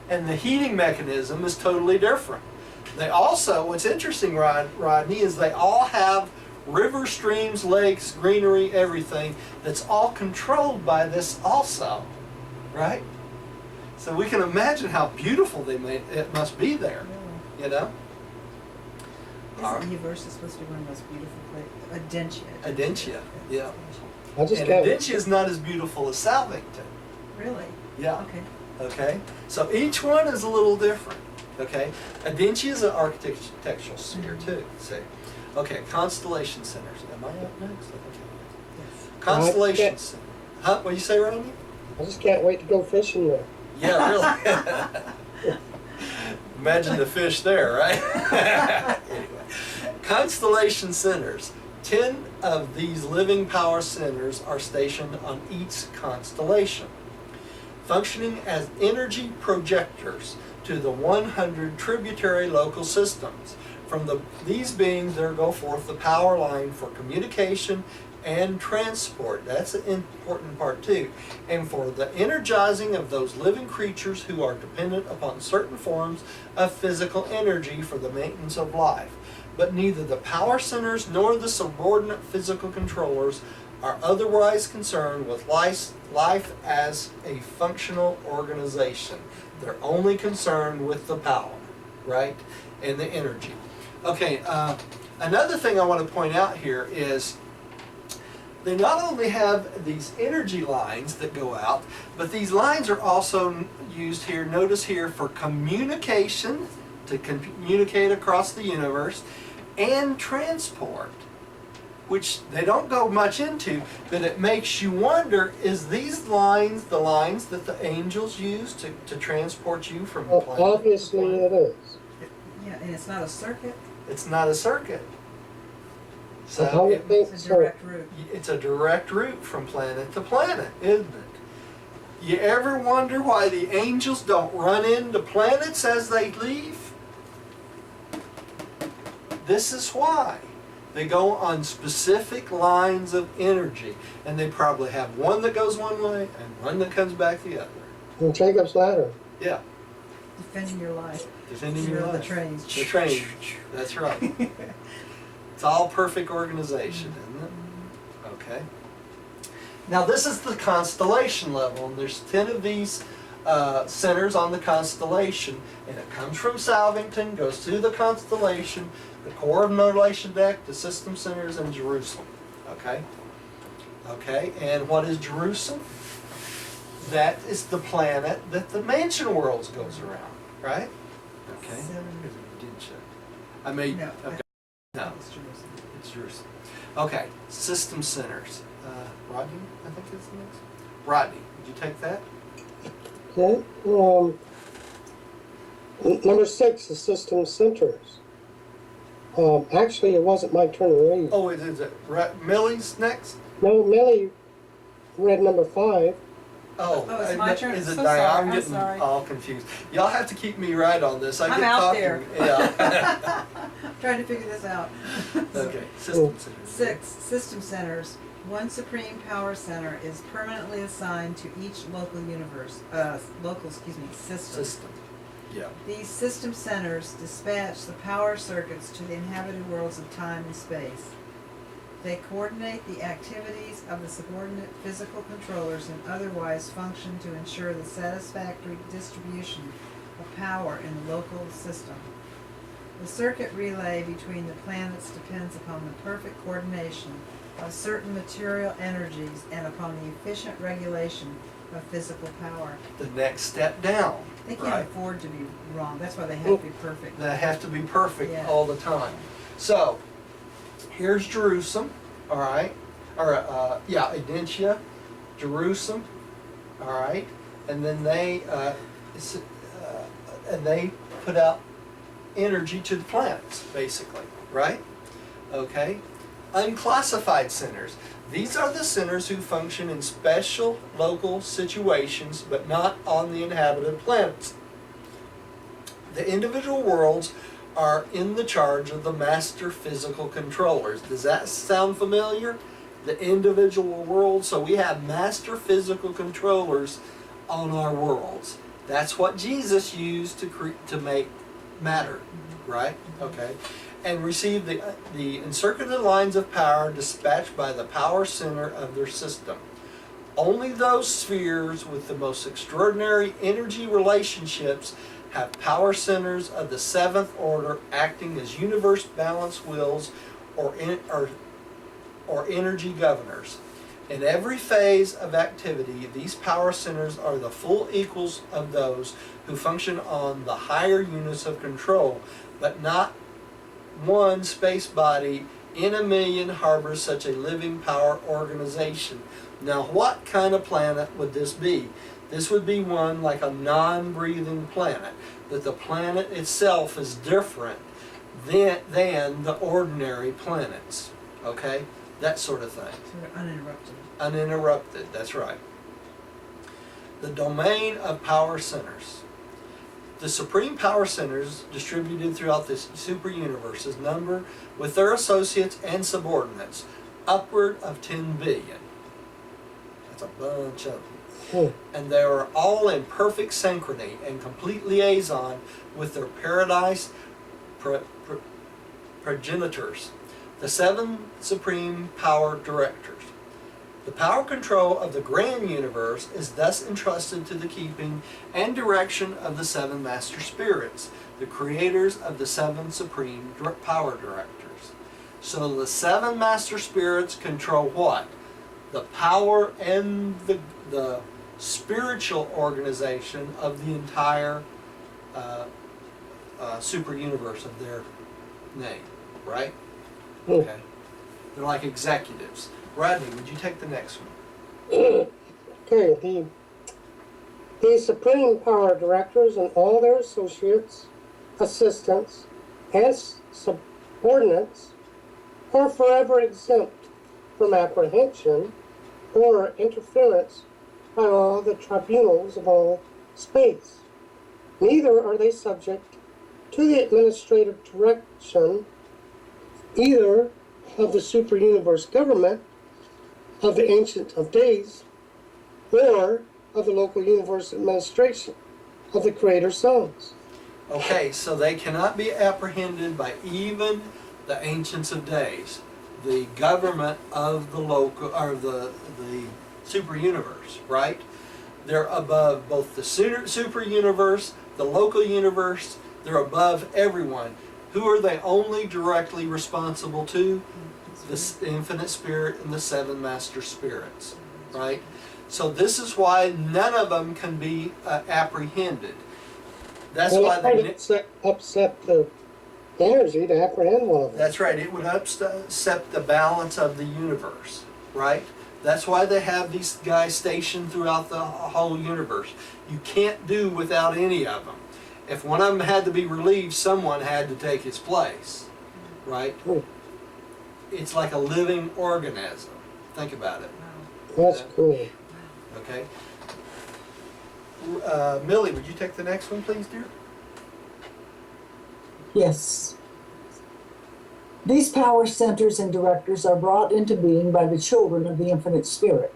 And the heating mechanism is totally different. They also, what's interesting, Rodney, is they all have river, streams, lakes, greenery, everything that's all controlled by this also, right? So we can imagine how beautiful it must be there, Isn't Alright. Uversa supposed to be one of the most beautiful places? Adentia, yeah. I just And can't. Adentia is not as beautiful as Salvington. Really? Yeah. Okay. Okay? So each one is a little different. Okay? Adentia is an architectural sphere too. See? Okay, constellation centers. Am I up next? Yes. Constellation center. Huh? What do you say, Rodney? I just can't wait to go fishing there. Yeah, really. Imagine the fish there, right? Anyway. Constellation centers. 10 of these living power centers are stationed on each constellation, functioning as energy projectors to the 100 tributary local systems. From these beings there go forth the power line for communication and transport. That's an important part too. And for the energizing of those living creatures who are dependent upon certain forms of physical energy for the maintenance of life. But neither the power centers nor the subordinate physical controllers are otherwise concerned with life as a functional organization. They're only concerned with the power, right? And the energy. Okay, another thing I want to point out here is they not only have these energy lines that go out, but these lines are also used here, notice here, for communication, to communicate across the universe, and transport, which they don't go much into, but it makes you wonder, is these lines the lines that the angels use to transport you from Well, planet to obviously planet? it is. Yeah, and it's not a circuit, It's not a circuit. I So would think it's a so. direct route. it's a direct route from planet to planet, isn't it? You ever wonder why the angels don't run into planets as they leave? This is why. They go on specific lines of energy, and they probably have one that goes one way and one that comes back the other. And Jacob's ladder. Yeah, Defending your life. defending You're your on the life. train. The train. That's right. It's all perfect organization, isn't it? Okay. Now this is the constellation level, and there's 10 of these centers on the constellation, and it comes from Salvington, goes through the constellation, the core of Melchizedek, the system centers, and Jerusalem. Okay? Okay, and what is Jerusalem? That is the planet that the mansion worlds goes around, right? Okay. Didn't check. I made, No. okay. No, It's Jerusalem. it's Jerusalem. Okay, system centers. Rodney, I think is the next. Rodney, did you take that? Okay. Number 6, the system centers. Actually, it wasn't my turn to read. Oh, is it Millie's next? No, Millie read number 5. Oh, Oh, it's my turn? Is it So Diane? sorry, I'm I'm getting sorry. all confused. Y'all have to keep me right on this. I I'm get out talking. there. Yeah. Trying to figure this out. Okay, system centers. 6. System centers. One supreme power center is permanently assigned to each local system. System. Yeah. These system centers dispatch the power circuits to the inhabited worlds of time and space. They coordinate the activities of the subordinate physical controllers and otherwise function to ensure the satisfactory distribution of power in the local system. The circuit relay between the planets depends upon the perfect coordination of certain material energies and upon the efficient regulation of physical power. The next step down. They can't Right. afford to be wrong. That's why they have to be perfect. That have to be perfect Yeah. all the time. So, here's Jerusalem, all right? Or, Adentia, Jerusalem, all right? And then they put out energy to the planets, basically, right? Okay? Unclassified centers. These are the centers who function in special local situations, but not on the inhabited planets. The individual worlds are in the charge of the master physical controllers. Does that sound familiar? The individual worlds. So we have master physical controllers on our worlds. That's what Jesus used to make matter, right? Okay. And receive the encirculated lines of power dispatched by the power center of their system. Only those spheres with the most extraordinary energy relationships have power centers of the 7th order acting as universe balance wheels or energy governors. In every phase of activity, these power centers are the full equals of those who function on the higher units of control, but not one space body in a million harbors such a living power organization. Now, what kind of planet would this be? This would be one like a non-breathing planet, that the planet itself is different than the ordinary planets. Okay? That sort of thing. So they're uninterrupted. Uninterrupted, that's right. The domain of power centers. The supreme power centers distributed throughout the super universes number, with their associates and subordinates, upward of 10 billion. That's a bunch of them. And they are all in perfect synchrony and complete liaison with their paradise progenitors, the 7 supreme power directors. The power control of the grand universe is thus entrusted to the keeping and direction of the 7 master spirits, the creators of the 7 supreme power directors. So the 7 master spirits control what? The power and the spiritual organization of the entire super universe of their name, right? Okay. They're like executives. Rodney, would you take the next one? Okay, the Supreme Power Directors and all their associates, assistants, and subordinates are forever exempt from apprehension or interference by all the tribunals of all space. Neither are they subject to the administrative direction either of the super universe government of the Ancient of Days or of the local universe administration of the Creator Sons. Okay, so they cannot be apprehended by even the Ancients of Days, the government of the local or the super universe, right? They're above both the super universe, the local universe. They're above everyone. Who are they only directly responsible to? The infinite spirit and the 7 master spirits, right? So this is why none of them can be apprehended. That's why they upset the energy to apprehend one of them. That's right. It would upset the balance of the universe, right? That's why they have these guys stationed throughout the whole universe. You can't do without any of them. If one of them had to be relieved, someone had to take his place, right? It's like a living organism. Think about it. That's cool. Okay. Millie, would you take the next one, please, dear? Yes. These power centers and directors are brought into being by the children of the Infinite Spirit.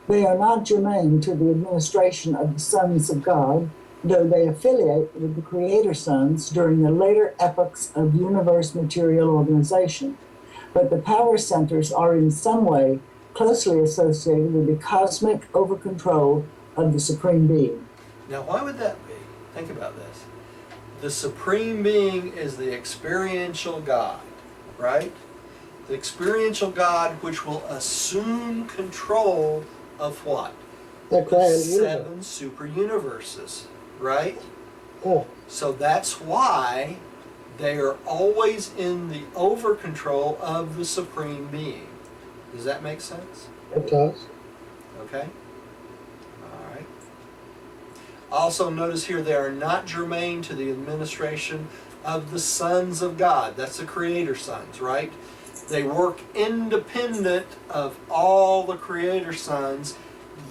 They are not germane to the administration of the sons of God, though they affiliate with the Creator Sons during the later epochs of universe material organization. But the power centers are in some way closely associated with the cosmic over-control of the Supreme Being. Now, why would that be? Think about this. The Supreme Being is the experiential God, right? The experiential God which will assume control of what? The grand 7 universe. super universes, right? Oh, So that's why they are always in the over control of the Supreme Being. Does that make sense? it does. Okay? All right. Also notice here they are not germane to the administration of the sons of God. That's the Creator Sons, right? They work independent of all the Creator Sons,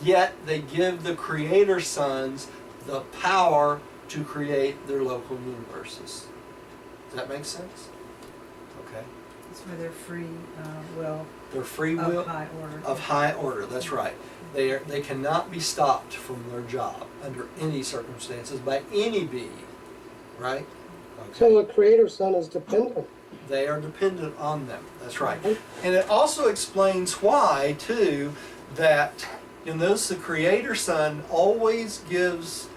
yet they give the Creator Sons the power to create their local universes. Does that make sense? Okay. That's where they're free will Their free will of high order. of high order, that's right. They cannot be stopped from their job under any circumstances by any being, right? So the Creator Son is dependent. They are dependent on them, that's right. And it also explains why, too, that in those the Creator Son always gives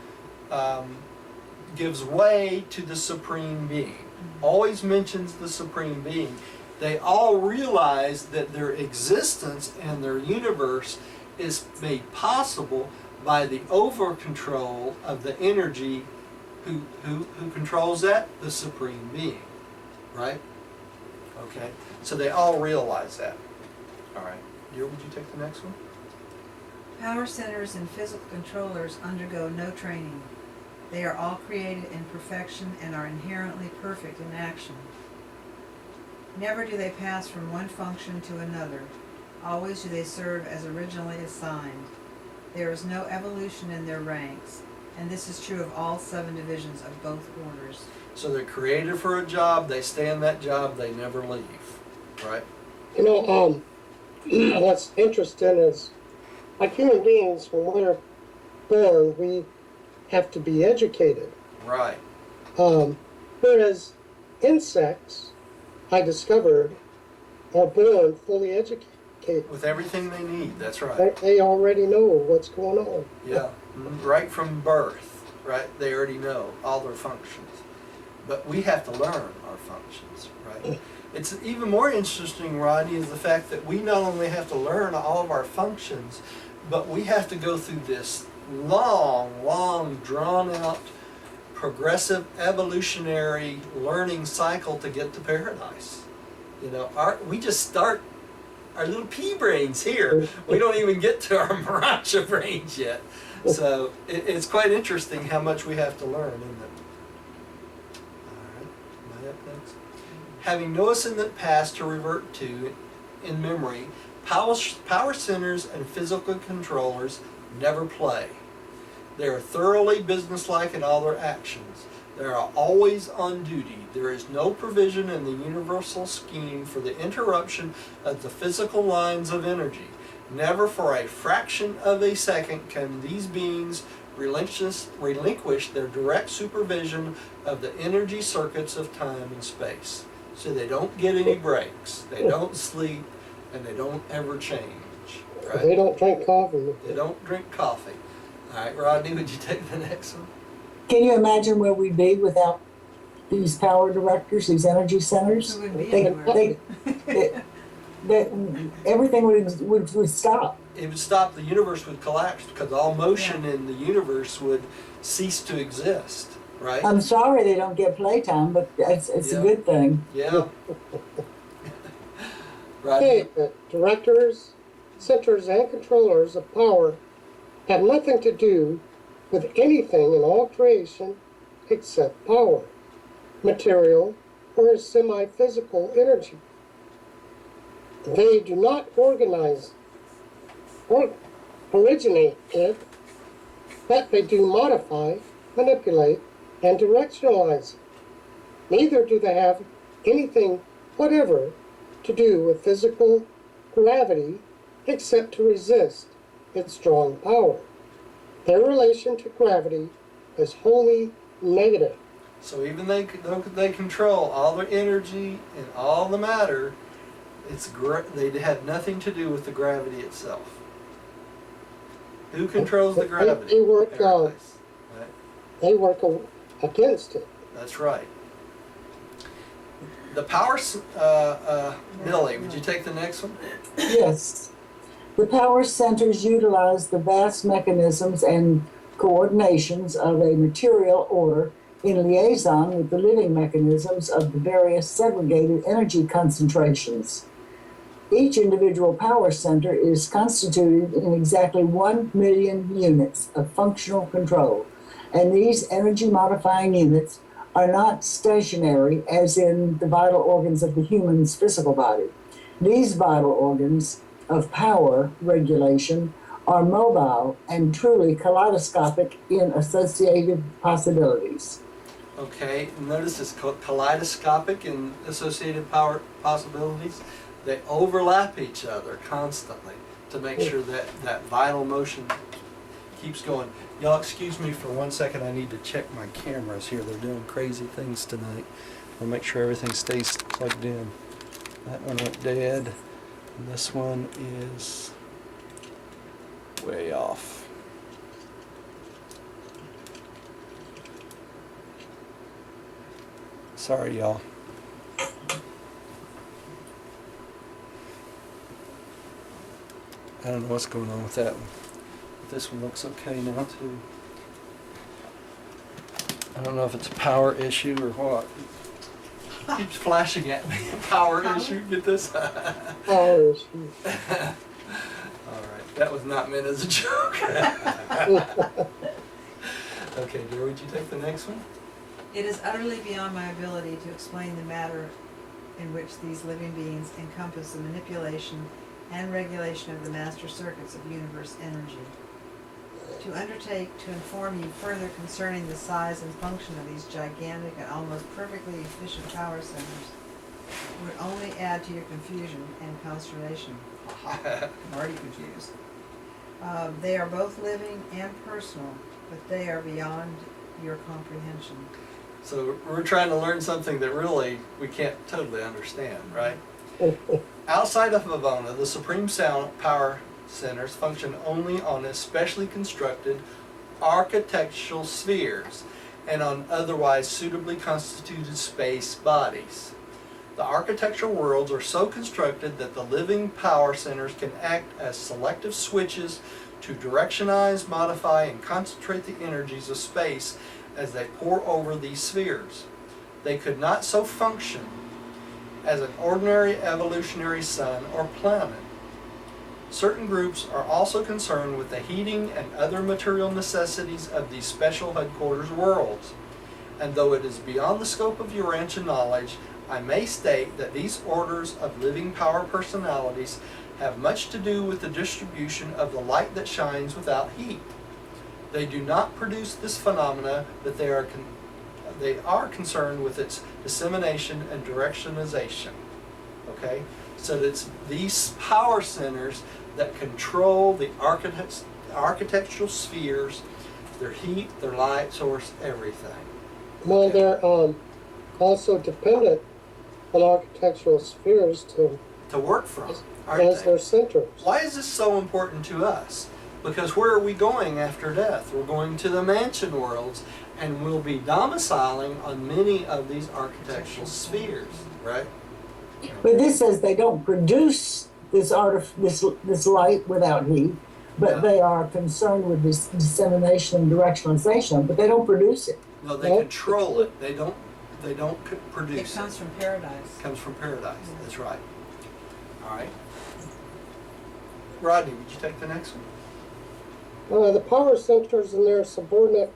way to the Supreme Being, always mentions the Supreme Being. They all realize that their existence and their universe is made possible by the over control of the energy. Who controls that? The Supreme Being, right? Okay, so they all realize that. All right, dear, would you take the next one? Power centers and physical controllers undergo no training. They are all created in perfection and are inherently perfect in action. Never do they pass from one function to another. Always do they serve as originally assigned. There is no evolution in their ranks, and this is true of all 7 divisions of both orders. So they're created for a job, they stay in that job, they never leave, right? You know, what's interesting is, like human beings, when we're born, we have to be educated. Right. Whereas insects, I discovered, are born fully educated. With everything they need, that's right. They already know what's going on. Yeah, right from birth, right? They already know all their functions. But we have to learn our functions, right? It's even more interesting, Rodney, is the fact that we not only have to learn all of our functions, but we have to go through this long, drawn-out, progressive, evolutionary learning cycle to get to paradise. You know, we just start our little pea brains here. We don't even get to our Maracha brains yet. So it's quite interesting how much we have to learn, isn't it? All right, am I up next? Having no ascendant past to revert to in memory, power centers and physical controllers never play. They are thoroughly businesslike in all their actions. They are always on duty. There is no provision in the universal scheme for the interruption of the physical lines of energy. Never for a fraction of a second can these beings relinquish their direct supervision of the energy circuits of time and space. So they don't get any breaks, they don't sleep, and they don't ever change. Right? They don't drink coffee. They don't drink coffee. All right, Rodney, would you take the next one? Can you imagine where we'd be without these power directors, these energy centers? Who would be They- anywhere? That everything would stop. It would stop, the universe would collapse because all motion in the universe would cease to exist, right? I'm sorry they don't get playtime, but it's Yeah. a good thing. Yeah. Okay, Rodney? directors, centers, and controllers of power have nothing to do with anything in all creation except power, material, or semi-physical energy. They do not organize or originate it, but they do modify, manipulate, and directionalize it. Neither do they have anything whatever to do with physical gravity except to resist its strong power. Their relation to gravity is wholly negative. So even though they control all the energy and all the matter, they had nothing to do with the gravity itself. Who controls the gravity? They work, Paradise. Right? They work against it. That's right. The power, Millie, would you take the next one? Yes. The power centers utilize the vast mechanisms and coordinations of a material order in liaison with the living mechanisms of the various segregated energy concentrations. Each individual power center is constituted in exactly 1 million units of functional control, and these energy modifying units are not stationary as in the vital organs of the human's physical body. These vital organs of power regulation are mobile and truly kaleidoscopic in associated possibilities. Okay, notice it's kaleidoscopic in associated power possibilities. They overlap each other constantly to make sure that that vital motion keeps going. Y'all excuse me for 1 second, I need to check my cameras here. They're doing crazy things tonight. I'll make sure everything stays plugged in. That one went dead, and this one is way off. Sorry, y'all. I don't know what's going on with that one. But this one looks okay now too. I don't know if it's a power issue or what. It keeps flashing at me. Power issue. Get this. Power issue. All right. That was not meant as a joke. Okay, dear, would you take the next one? It is utterly beyond my ability to explain the matter in which these living beings encompass the manipulation and regulation of the master circuits of universe energy. To undertake to inform you further concerning the size and function of these gigantic and almost perfectly efficient power centers would only add to your confusion and consternation. I'm already confused. They are both living and personal, but they are beyond your comprehension. So we're trying to learn something that really we can't totally understand, right? Outside of Vavona, the Supreme Sound Power Centers function only on especially constructed architectural spheres and on otherwise suitably constituted space bodies. The architectural worlds are so constructed that the living power centers can act as selective switches to directionize, modify, and concentrate the energies of space as they pour over these spheres. They could not so function as an ordinary evolutionary sun or planet. Certain groups are also concerned with the heating and other material necessities of these special headquarters worlds. And though it is beyond the scope of Urantia knowledge, I may state that these orders of living power personalities have much to do with the distribution of the light that shines without heat. They do not produce this phenomena, but they are concerned with its dissemination and directionization. Okay? So it's these power centers that control the architectural spheres, their heat, their light source, everything. Well, they're also dependent on architectural spheres To work from, aren't as they? their centers. Why is this so important to us? Because where are we going after death? We're going to the mansion worlds, and we'll be domiciling on many of these architectural spheres, right? But this says they don't produce this this light without heat, but Yeah. they are concerned with this dissemination and directionalization, but they don't produce it. No, they Well, control it. They don't It produce comes it. from paradise. It comes from paradise. That's right. All right. Rodney, would you take the next one? The power centers and their subordinate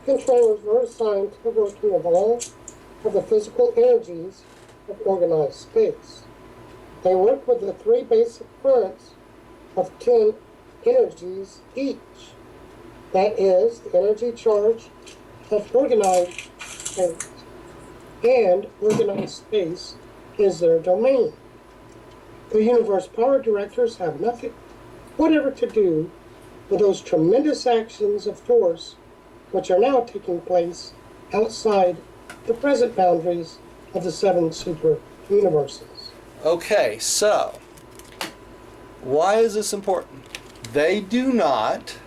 controllers were assigned to the working of all of the physical energies of organized space. They work with the three basic currents of 10 energies each. That is, the energy charge of organized space, and organized space is their domain. The universe power directors have nothing whatever to do with those tremendous actions of force which are now taking place outside the present boundaries of the 7 super universes. Okay, so why is this important? They do not.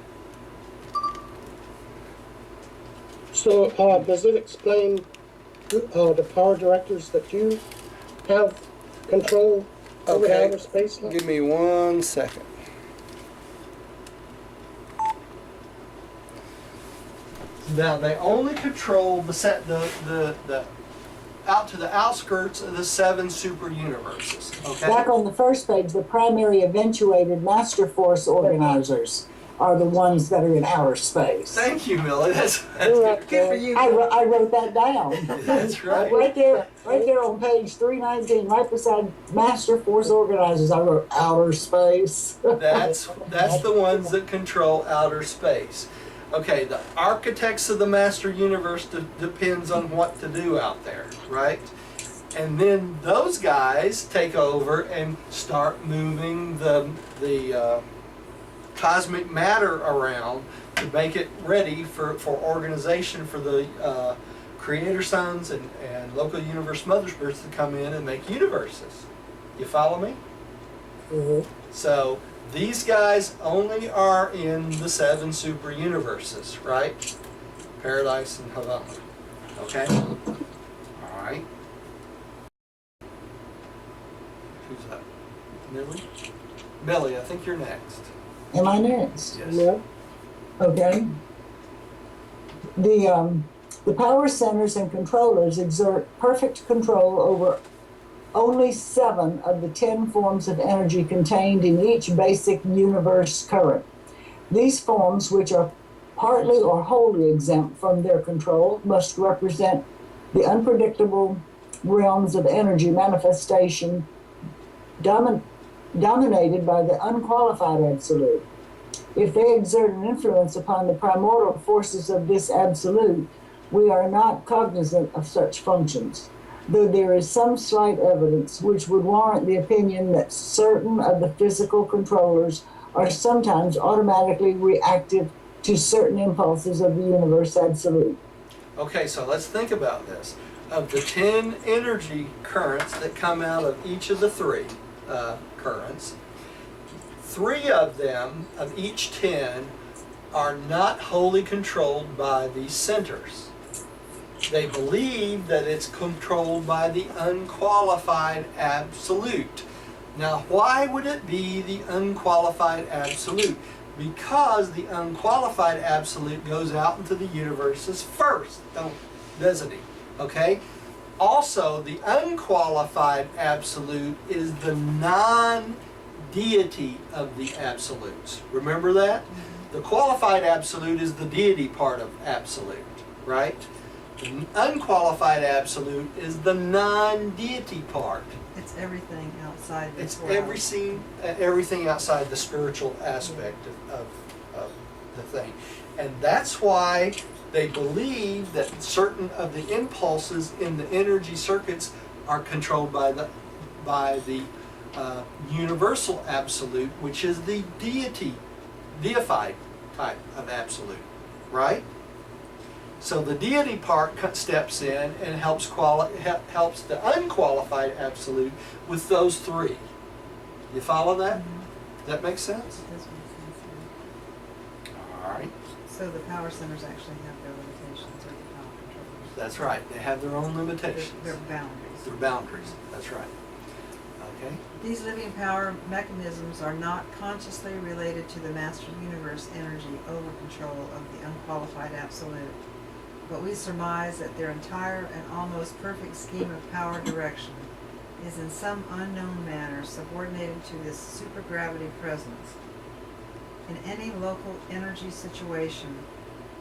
So, does it explain the power directors that you have control over Okay. outer space? Give me 1 second. Now they only control the out to the outskirts of the 7 super universes. Okay. Back on the first page, the primary eventuated master force organizers are the ones that are in outer space. Thank you, Millie. That's You're right, Good for Bill. you. I wrote that down. That's right. Right there on page 319, right beside master force organizers, I wrote outer space. That's the ones that control outer space. Okay, the architects of the master universe depends on what to do out there, right? And then those guys take over and start moving the cosmic matter around to make it ready for organization for the creator suns and local universe mother spirits to come in and make universes. You follow me? Mhm. So these guys only are in the 7 super universes, right? Paradise and Havana. Okay? All right. Who's up? Millie? Millie, I think you're next. Am I next? Yes. Yeah. Okay. The power centers and controllers exert perfect control over only 7 of the 10 forms of energy contained in each basic universe current. These forms, which are partly or wholly exempt from their control, must represent the unpredictable realms of energy manifestation dominated by the unqualified absolute. If they exert an influence upon the primordial forces of this absolute, we are not cognizant of such functions, though there is some slight evidence which would warrant the opinion that certain of the physical controllers are sometimes automatically reactive to certain impulses of the universe absolute. Okay, so let's think about this. Of the 10 energy currents that come out of each of the three currents, 3 of them, of each 10, are not wholly controlled by these centers. They believe that it's controlled by the unqualified absolute. Now, why would it be the unqualified absolute? Because the unqualified absolute goes out into the universes first, doesn't he? Okay? Also, the unqualified absolute is the non-deity of the absolutes. Remember that? The qualified absolute is the deity part of absolute, right? The unqualified absolute is the non-deity part. It's everything outside this It's world. everything outside the spiritual aspect of the thing. And that's why they believe that certain of the impulses in the energy circuits are controlled by the universal absolute, which is the deified type of absolute, right? So the deity part steps in and helps the unqualified absolute with those 3. You follow that? Does that make sense? Does make sense, yeah. All right. So the power centers actually have their limitations, or the power controllers. That's right. They have their own limitations. Their boundaries. Their boundaries. That's right. Okay. These living power mechanisms are not consciously related to the master universe energy over control of the unqualified absolute, but we surmise that their entire and almost perfect scheme of power direction is in some unknown manner subordinated to this supergravity presence. In any local energy situation,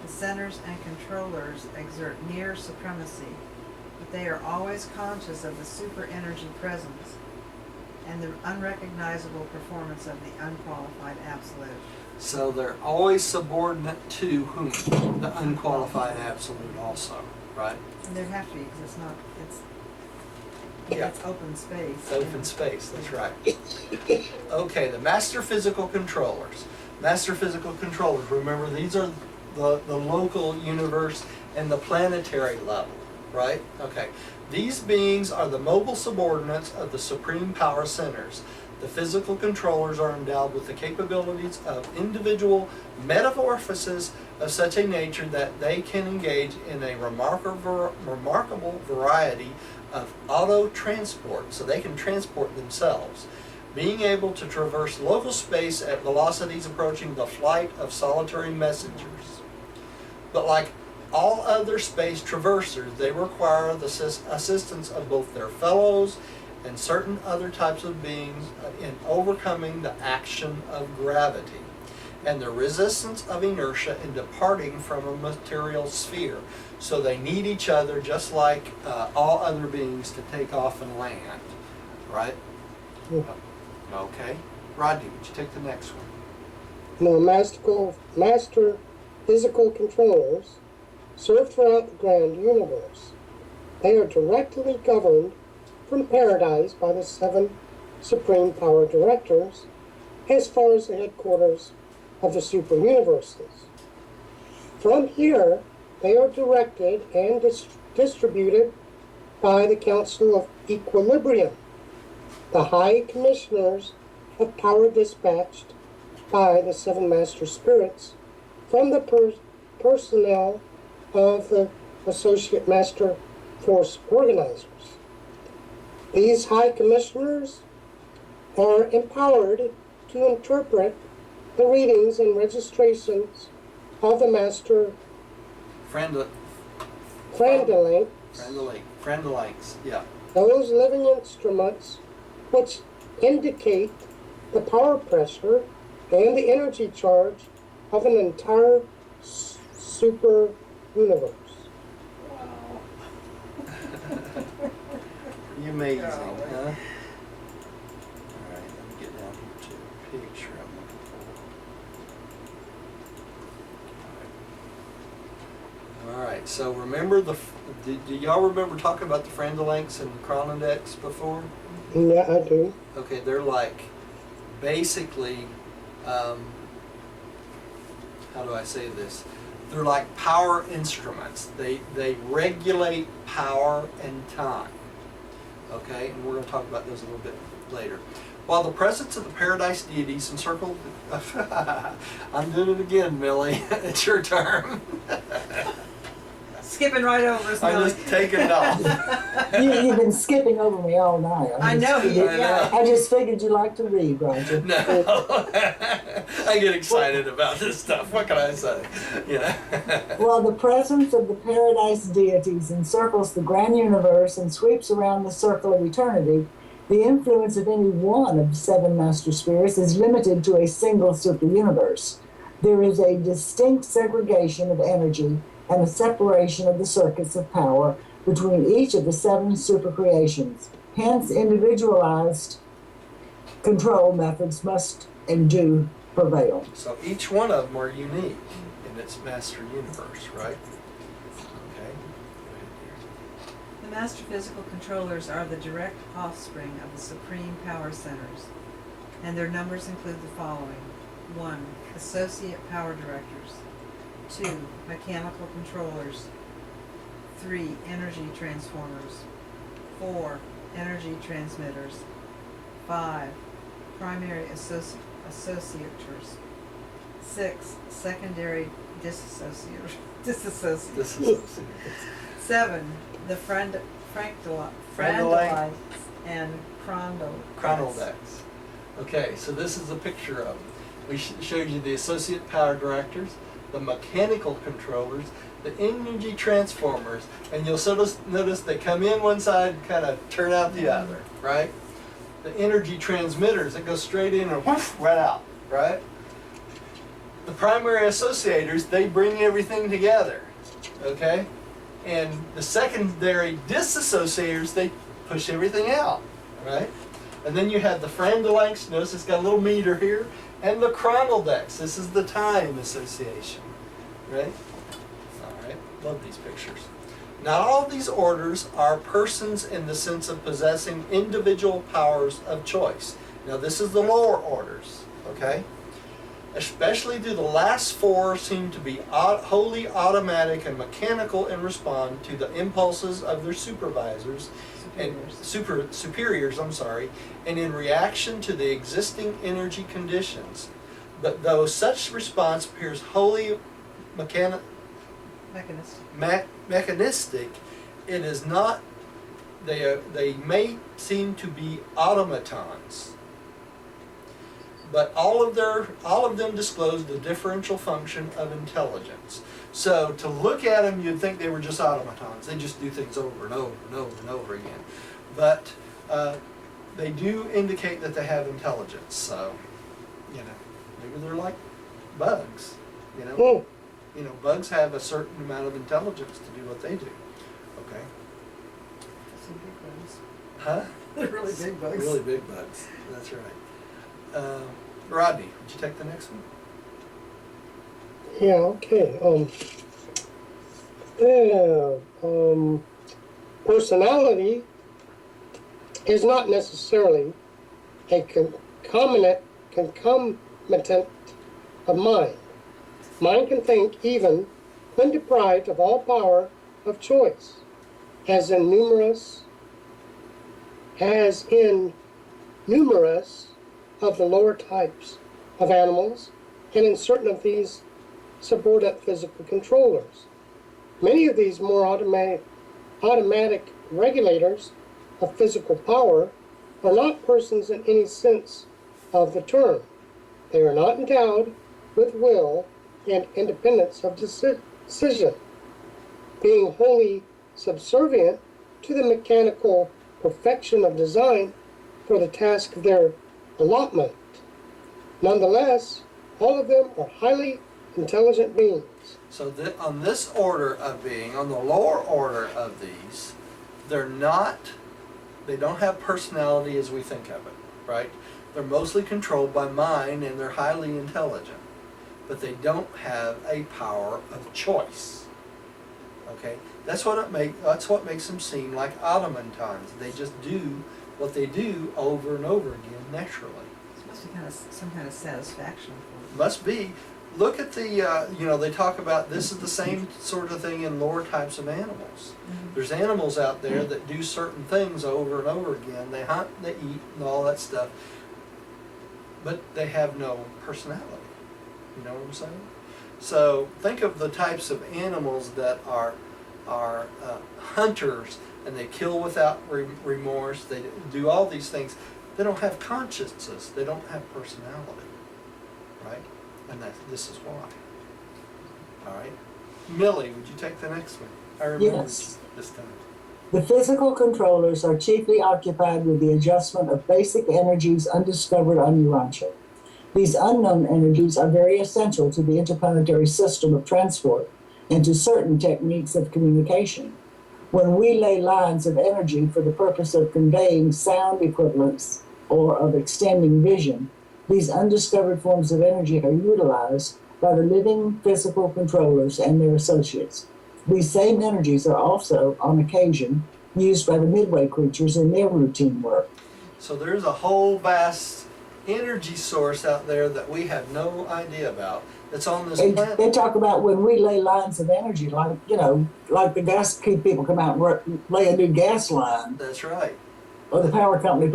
the centers and controllers exert near supremacy, but they are always conscious of the super energy presence and the unrecognizable performance of the unqualified absolute. So they're always subordinate to whom? The unqualified absolute also, right? And there have to be, because it's not, Yeah. it's open space. It's open space, that's right. Okay, the master physical controllers. Master physical controllers, remember these are the local universe and the planetary level, right? Okay. These beings are the mobile subordinates of the supreme power centers. The physical controllers are endowed with the capabilities of individual metamorphosis of such a nature that they can engage in a remarkable variety of auto-transport, so they can transport themselves, being able to traverse local space at velocities approaching the flight of solitary messengers. But like all other space traversers, they require the assistance of both their fellows and certain other types of beings in overcoming the action of gravity and the resistance of inertia in departing from a material sphere. So they need each other just like all other beings to take off and land, right? Yeah. Okay. Rodney, would you take the next one? Now, master physical controllers serve throughout the grand universe. They are directly governed from paradise by the 7 supreme power directors as far as the headquarters of the super universes. From here, they are directed and distributed by the Council of Equilibrium, the High Commissioners of Power dispatched by the 7 Master Spirits from the personnel of the Associate Master Force Organizers. These High Commissioners are empowered to interpret the readings and registrations of the Master Friendlinks, yeah. those living instruments which indicate the power pressure and the energy charge of an entire super universe. Pretty amazing, huh? All right, let me get down here to the picture I'm looking for. All right, so remember do y'all remember talking about the Frandalanx and the Chronondex before? Yeah, I do. Okay, they're like basically, how do I say this? They're like power instruments. They regulate power and time. Okay, and we're going to talk about those a little bit later. While the presence of the paradise deities encircled, I'm doing it again, Millie. It's your turn. Skipping right over us, I'm Millie. just taking it off. You've been skipping over me all night. I know you I know. I just figured you like to read, Roger. No, I get excited about this stuff. What can I say? You know. While the presence of the paradise deities encircles the grand universe and sweeps around the circle of eternity, the influence of any one of the seven master spirits is limited to a single superuniverse. There is a distinct segregation of energy and a separation of the circuits of power between each of the seven supercreations. Hence, individualized control methods must and do prevail. So each one of them are unique in its master universe, right? Okay. The master physical controllers are the direct offspring of the supreme power centers, and their numbers include the following: 1. Associate power directors. 2. Mechanical controllers. 3. Energy transformers. 4. Energy transmitters. 5. Primary associators. 6. Secondary disassociators. This is 7. The Frandalanx. Frandalites and Chronoldex. Okay, so this is a picture of them. We showed you the associate power directors, the mechanical controllers, the energy transformers, and you'll notice they come in one side and kind of turn out the other, right? The energy transmitters that go straight in and whoosh, right out, right? The primary associators, they bring everything together, okay? And the secondary disassociators, they push everything out, right? And then you have the Frandalanx, notice it's got a little meter here, and the Chronoldex, this is the time association, right? All right, love these pictures. Not all of these orders are persons in the sense of possessing individual powers of choice. Now this is the lower orders, okay? Especially do the last four seem to be wholly automatic and mechanical in response to the impulses of their supervisors and superiors, and in reaction to the existing energy conditions. But though such response appears wholly mechanistic, it is not. They may seem to be automatons, but all of them disclose the differential function of intelligence. So to look at them, you'd think they were just automatons. They just do things over and over and over and over again. But they do indicate that they have intelligence. So, you know, maybe they're like bugs. You know, Hmm. you know, bugs have a certain amount of intelligence to do what they do. Okay. Some big bugs. Huh? They're really big bugs. Really big bugs. That's right. Rodney, would you take the next one? Yeah, okay. Personality is not necessarily a concomitant of mind. Mind can think even when deprived of all power of choice, as in numerous of the lower types of animals, and in certain of these subordinate physical controllers. Many of these more automatic regulators of physical power are not persons in any sense of the term. They are not endowed with will and independence of decision, being wholly subservient to the mechanical perfection of design for the task of their allotment. Nonetheless, all of them are highly intelligent beings. So on this order of being, on the lower order of these, they're not They don't have personality as we think of it, right? They're mostly controlled by mind and they're highly intelligent, but they don't have a power of choice. Okay, that's what makes them seem like automatons. They just do what they do over and over again naturally. It must be some kind of satisfaction for them. Must be. Look at the, they talk about this is the same sort of thing in lower types of animals. Mhm. There's animals out there that do certain things over and over again. They hunt, they eat, and all that stuff. But they have no personality. You know what I'm saying? So think of the types of animals that are hunters, and they kill without remorse. They do all these things. They don't have consciences. They don't have personality, right? And this is why. All right, Millie, would you take the next one? I remember Yes. this time. The physical controllers are chiefly occupied with the adjustment of basic energies undiscovered on Urantia. These unknown energies are very essential to the interplanetary system of transport and to certain techniques of communication. When we lay lines of energy for the purpose of conveying sound equivalents or of extending vision, these undiscovered forms of energy are utilized by the living physical controllers and their associates. These same energies are also, on occasion, used by the midway creatures in their routine work. So there's a whole vast energy source out there that we have no idea about that's on this They planet. talk about when we lay lines of energy, like the gas people come out and lay a new gas line, That's right. or the power company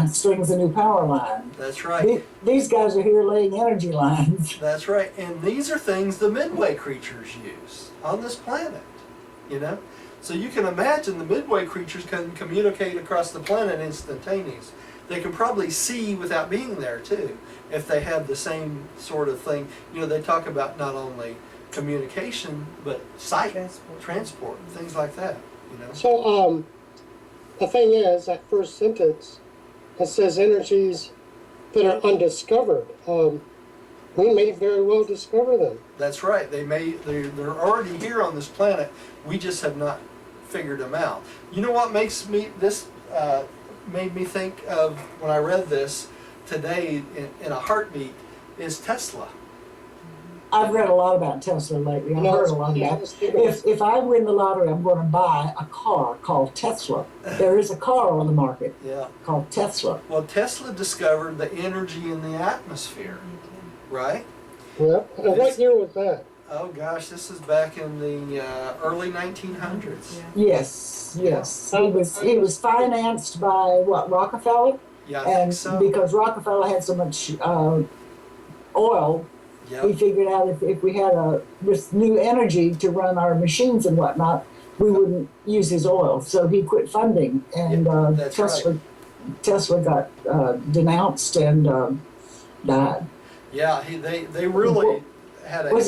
strings a new power line. That's right. These guys are here laying energy lines. That's right. And these are things the midway creatures use on this planet, you know? So you can imagine the midway creatures can communicate across the planet instantaneously. They can probably see without being there too, if they have the same sort of thing. You know, they talk about not only communication, but sight, transport, things like that, you know? So, the thing is, that first sentence, it says energies that are undiscovered. We may very well discover them. That's right. They're already here on this planet. We just have not figured them out. You know what makes me made me think of when I read this today in a heartbeat is Tesla. I've read a lot about Tesla lately. I've heard a lot about it. If I win the lottery, I'm going to buy a car called Tesla. There is a car on the market Yeah. called Tesla. Well, Tesla discovered the energy in the atmosphere, right? Well, and what year was that? Oh gosh, this is back in the early 1900s. Yeah. Yes, yes. He was financed by Rockefeller, Yeah, I and think so. because Rockefeller had so much oil, we Yep. figured out if we had this new energy to run our machines and whatnot, we wouldn't use his oil. So he quit funding, and that's Tesla got denounced and died. Yeah, they really had a. Was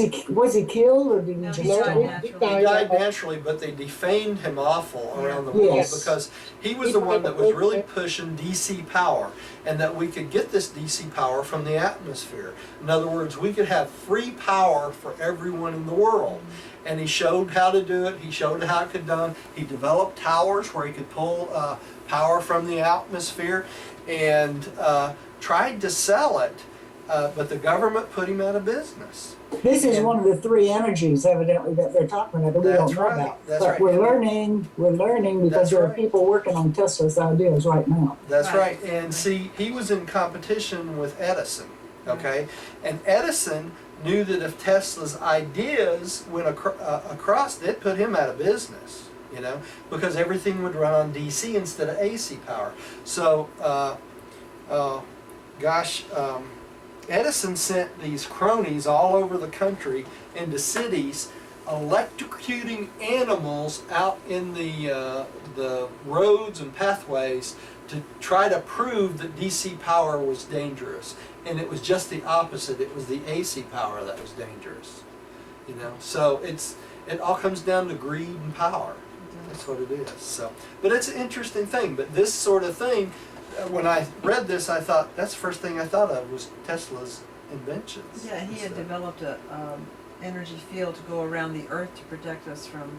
he killed or did he No, just he No, died he- naturally. He died naturally, but they defamed him awful around the world Yes. because he was the one that was really pushing DC power, and that we could get this DC power from the atmosphere. In other words, we could have free power for everyone in the world. And he showed how to do it. He showed how it could be done. He developed towers where he could pull power from the atmosphere, and tried to sell it, but the government put him out of business. This is one of the three energies, evidently, that they're talking about that we That's don't know right, about. that's But right. we're learning because That's there are right. people working on Tesla's ideas right now. That's Right. right. And see, he was in competition with Edison, okay? And Edison knew that if Tesla's ideas went across, it put him out of business, you know, because everything would run on DC instead of AC power. So, Edison sent these cronies all over the country into cities, electrocuting animals out in the roads and pathways to try to prove that DC power was dangerous. And it was just the opposite. It was the AC power that was dangerous. You know, so it all comes down to greed and power. That's what it is. So, but it's an interesting thing. But this sort of thing, when I read this, I thought that's the first thing I thought of was Tesla's inventions. Yeah, he had So, developed a energy field to go around the Earth to protect us from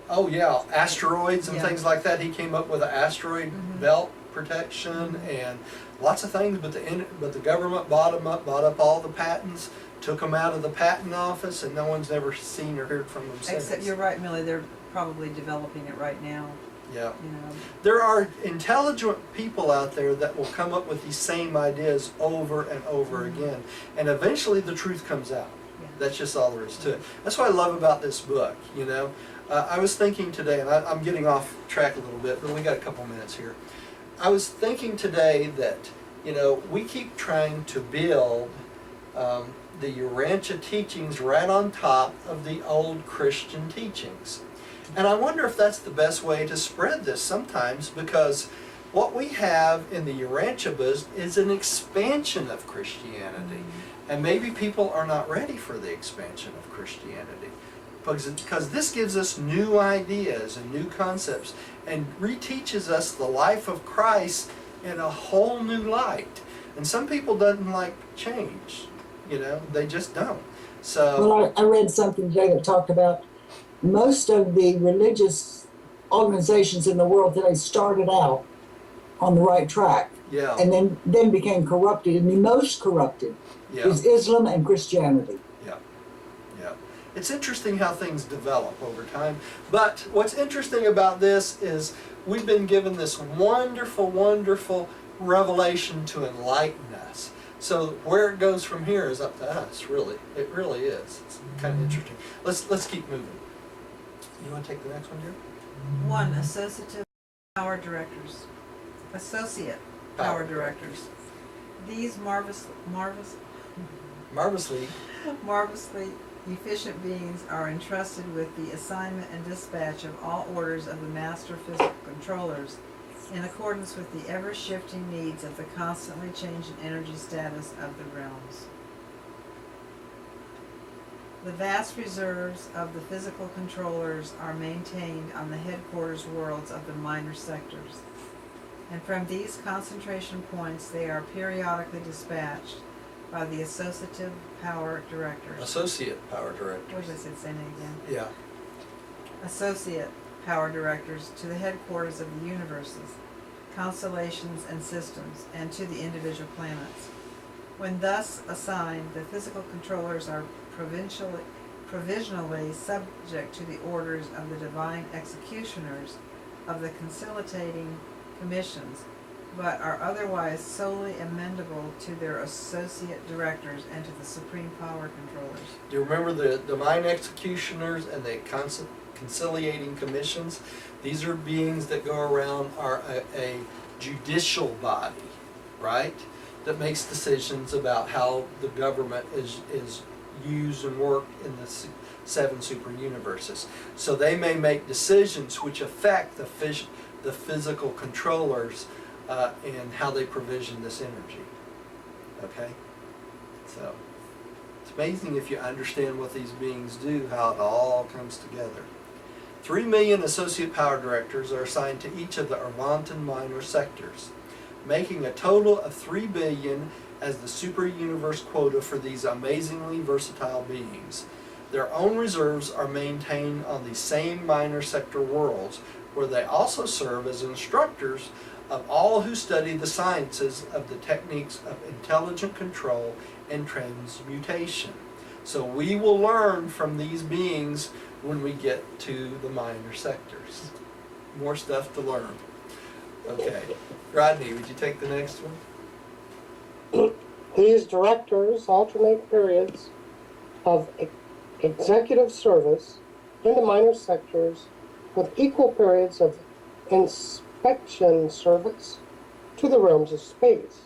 Oh yeah, asteroids and Yeah. things like that. He came up with an asteroid Mhm. belt protection and lots of things. But the government bought up all the patents, took them out of the patent office, and no one's ever seen or heard from them since. Except you're right, Millie, they're probably developing it right now, Yeah. you know. There are intelligent people out there that will come up with these same ideas over and over again, and eventually the truth comes out. Yeah. That's just all there is to it. That's what I love about this book, you know. I was thinking today, and I'm getting off track a little bit, but we got a couple minutes here. I was thinking today that, you know, we keep trying to build the Urantia teachings right on top of the old Christian teachings. And I wonder if that's the best way to spread this sometimes, because what we have in the Urantia books is an expansion of Christianity. And maybe people are not ready for the expansion of Christianity. Because this gives us new ideas and new concepts and reteaches us the life of Christ in a whole new light. And some people don't like change, you know, they just don't. So, Well, I read something today that talked about most of the religious organizations in the world today started out on the right track yeah, and then became corrupted. And the most corrupted yeah, is Islam and Christianity. yeah, yeah. It's interesting how things develop over time. But what's interesting about this is we've been given this wonderful, wonderful revelation to enlighten us. So where it goes from here is up to us, really. It really is. It's kind of interesting. Let's keep moving. You want to take the next one, dear? 1. Associative power directors. Associate power directors. These Marvelously. marvelously efficient beings are entrusted with the assignment and dispatch of all orders of the master physical controllers in accordance with the ever-shifting needs of the constantly changing energy status of the realms. The vast reserves of the physical controllers are maintained on the headquarters worlds of the minor sectors, and from these concentration points they are periodically dispatched by the associative power directors. Associate power What directors. did I say that again? Yeah. Associate power directors to the headquarters of the universes, constellations and systems, and to the individual planets. When thus assigned, the physical controllers are provisionally subject to the orders of the divine executioners of the conciliating commissions, but are otherwise solely amendable to their associate directors and to the supreme power controllers. Do you remember the divine executioners and the conciliating commissions? These are beings that go around are a judicial body, right? That makes decisions about how the government is used and worked in the 7 super universes. So they may make decisions which affect the physical controllers and how they provision this energy. Okay? So it's amazing if you understand what these beings do, how it all comes together. 3 million associate power directors are assigned to each of the Arvantan minor sectors, making a total of 3 billion as the super universe quota for these amazingly versatile beings. Their own reserves are maintained on the same minor sector worlds, where they also serve as instructors of all who study the sciences of the techniques of intelligent control and transmutation. So we will learn from these beings when we get to the minor sectors. More stuff to learn. Okay. Rodney, would you take the next one? These directors alternate periods of executive service in the minor sectors with equal periods of inspection service to the realms of space.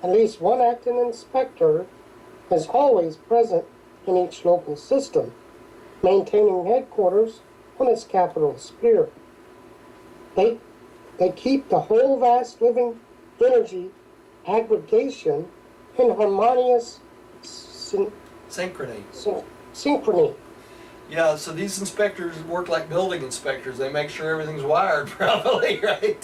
At least one acting inspector is always present in each local system, maintaining headquarters on its capital sphere. They keep the whole vast living energy aggregation in harmonious Synchrony. synchrony. Yeah, so these inspectors work like building inspectors. They make sure everything's wired properly, right?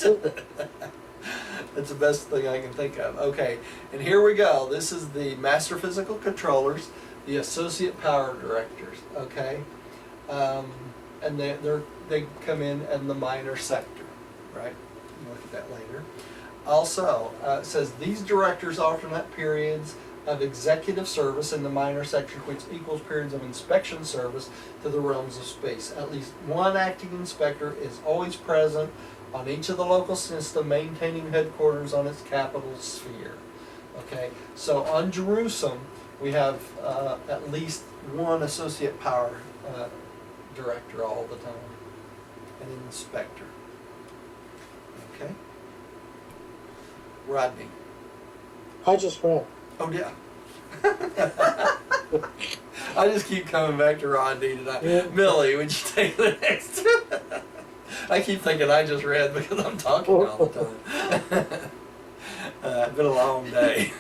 That's the best thing I can think of. Okay, and here we go. This is the master physical controllers, the associate power directors, okay? and they come in the minor sector, right? We'll look at that later. Also, it says these directors alternate periods of executive service in the minor sector, which equals periods of inspection service to the realms of space. At least one acting inspector is always present on each of the local system, maintaining headquarters on its capital sphere. Okay, so on Jerusalem, we have at least one associate power director all the time, an inspector. Okay, Rodney. I just read. Oh yeah. I just keep coming back to Rodney tonight. Yeah. Millie, would you take the next? I keep thinking I just read because I'm talking all the time. It's been a long day.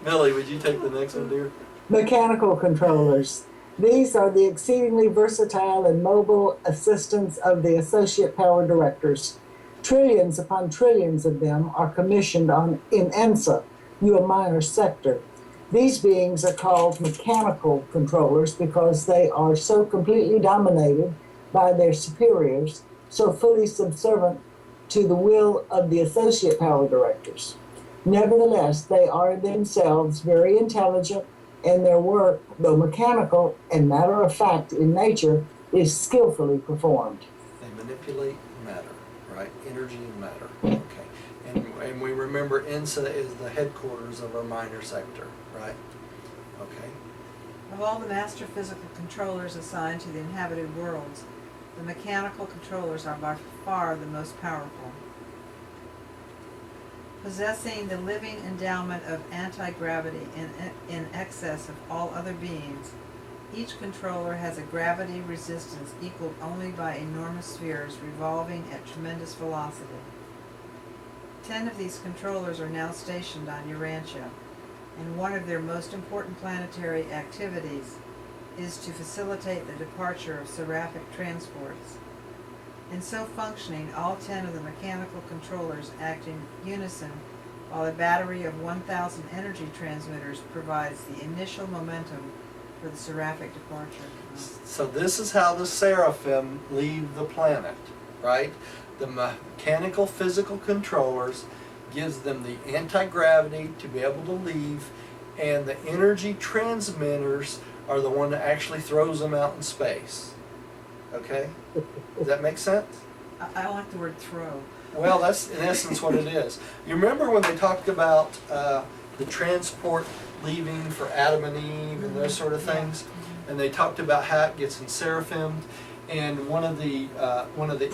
Millie, would you take the next one, dear? Mechanical controllers. These are the exceedingly versatile and mobile assistants of the associate power directors. Trillions upon trillions of them are commissioned in ENSA, a minor sector. These beings are called mechanical controllers because they are so completely dominated by their superiors, so fully subservient to the will of the associate power directors. Nevertheless, they are themselves very intelligent, and their work, though mechanical and matter of fact in nature, is skillfully performed. They manipulate matter, right? Energy and matter. Okay. And we remember ENSA is the headquarters of our minor sector, right? Okay. Of all the master physical controllers assigned to the inhabited worlds, the mechanical controllers are by far the most powerful. Possessing the living endowment of anti-gravity in excess of all other beings, each controller has a gravity resistance equaled only by enormous spheres revolving at tremendous velocity. 10 of these controllers are now stationed on Urantia, and one of their most important planetary activities is to facilitate the departure of seraphic transports. In so functioning, all 10 of the mechanical controllers act in unison, while a battery of 1,000 energy transmitters provides the initial momentum for the seraphic departure. So this is how the seraphim leave the planet, right? The mechanical physical controllers gives them the anti-gravity to be able to leave, and the energy transmitters are the one that actually throws them out in space. Okay? Does that make sense? I like the word throw. Well, that's in essence what it is. You remember when they talked about the transport leaving for Adam and Eve and those sort of things, and they talked about how it gets enseraphim, and one of the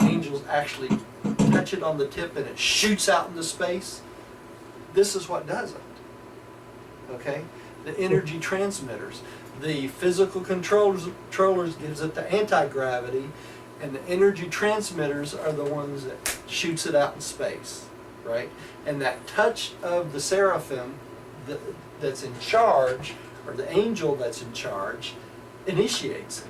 angels actually touch it on the tip and it shoots out into space. This is what does it. Okay, the energy transmitters. The physical controllers gives it the anti-gravity, and the energy transmitters are the ones that shoots it out in space, right? And that touch of the seraphim that's in charge, or the angel that's in charge, initiates it.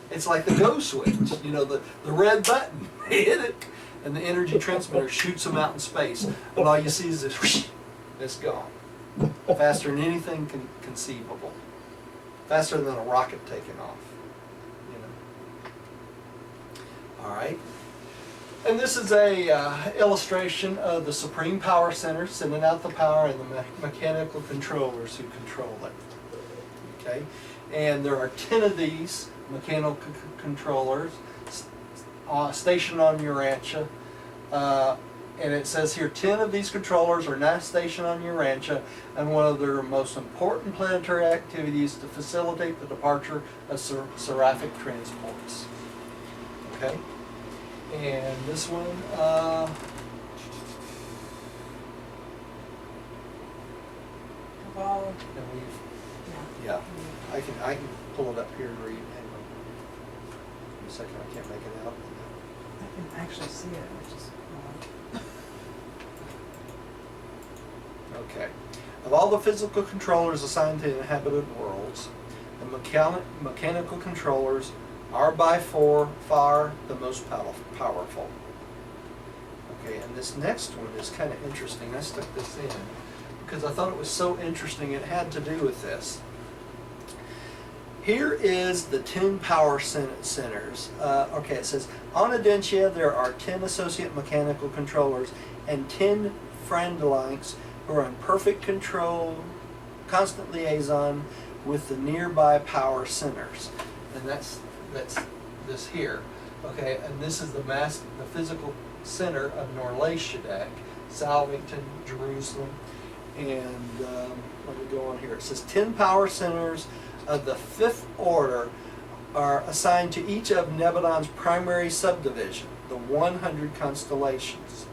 It's like the go switch, you know, the red button. They hit it, and the energy transmitter shoots them out in space, and all you see is this whoosh, it's gone. Faster than anything conceivable. Faster than a rocket taking off, you know. All right. And this is a illustration of the Supreme Power Center sending out the power and the mechanical controllers who control it. Okay. And there are 10 of these mechanical controllers stationed on Urantia. And it says here 10 of these controllers are now stationed on Urantia, and one of their most important planetary activities is to facilitate the departure of seraphic transports. Okay? And this one, Of all, and we've, yeah. yeah, I can pull it up here and read. Hang on. In a second, I can't make it out. I can actually see it, which is odd. Okay. Of all the physical controllers assigned to inhabited worlds, the mechanical controllers are by far the most powerful. Okay, and this next one is kind of interesting. I stuck this in because I thought it was so interesting. It had to do with this. Here is the 10 power centers. Okay, it says, on Adentia there are 10 associate mechanical controllers and 10 Frandelinks who are in perfect control, constant liaison with the nearby power centers. And that's this here. Okay, and this is the physical center of Norleshadek, Salvington, Jerusalem. And let me go on here. It says 10 power centers of the 5th order are assigned to each of Nebadon's primary subdivision, the 100 constellations.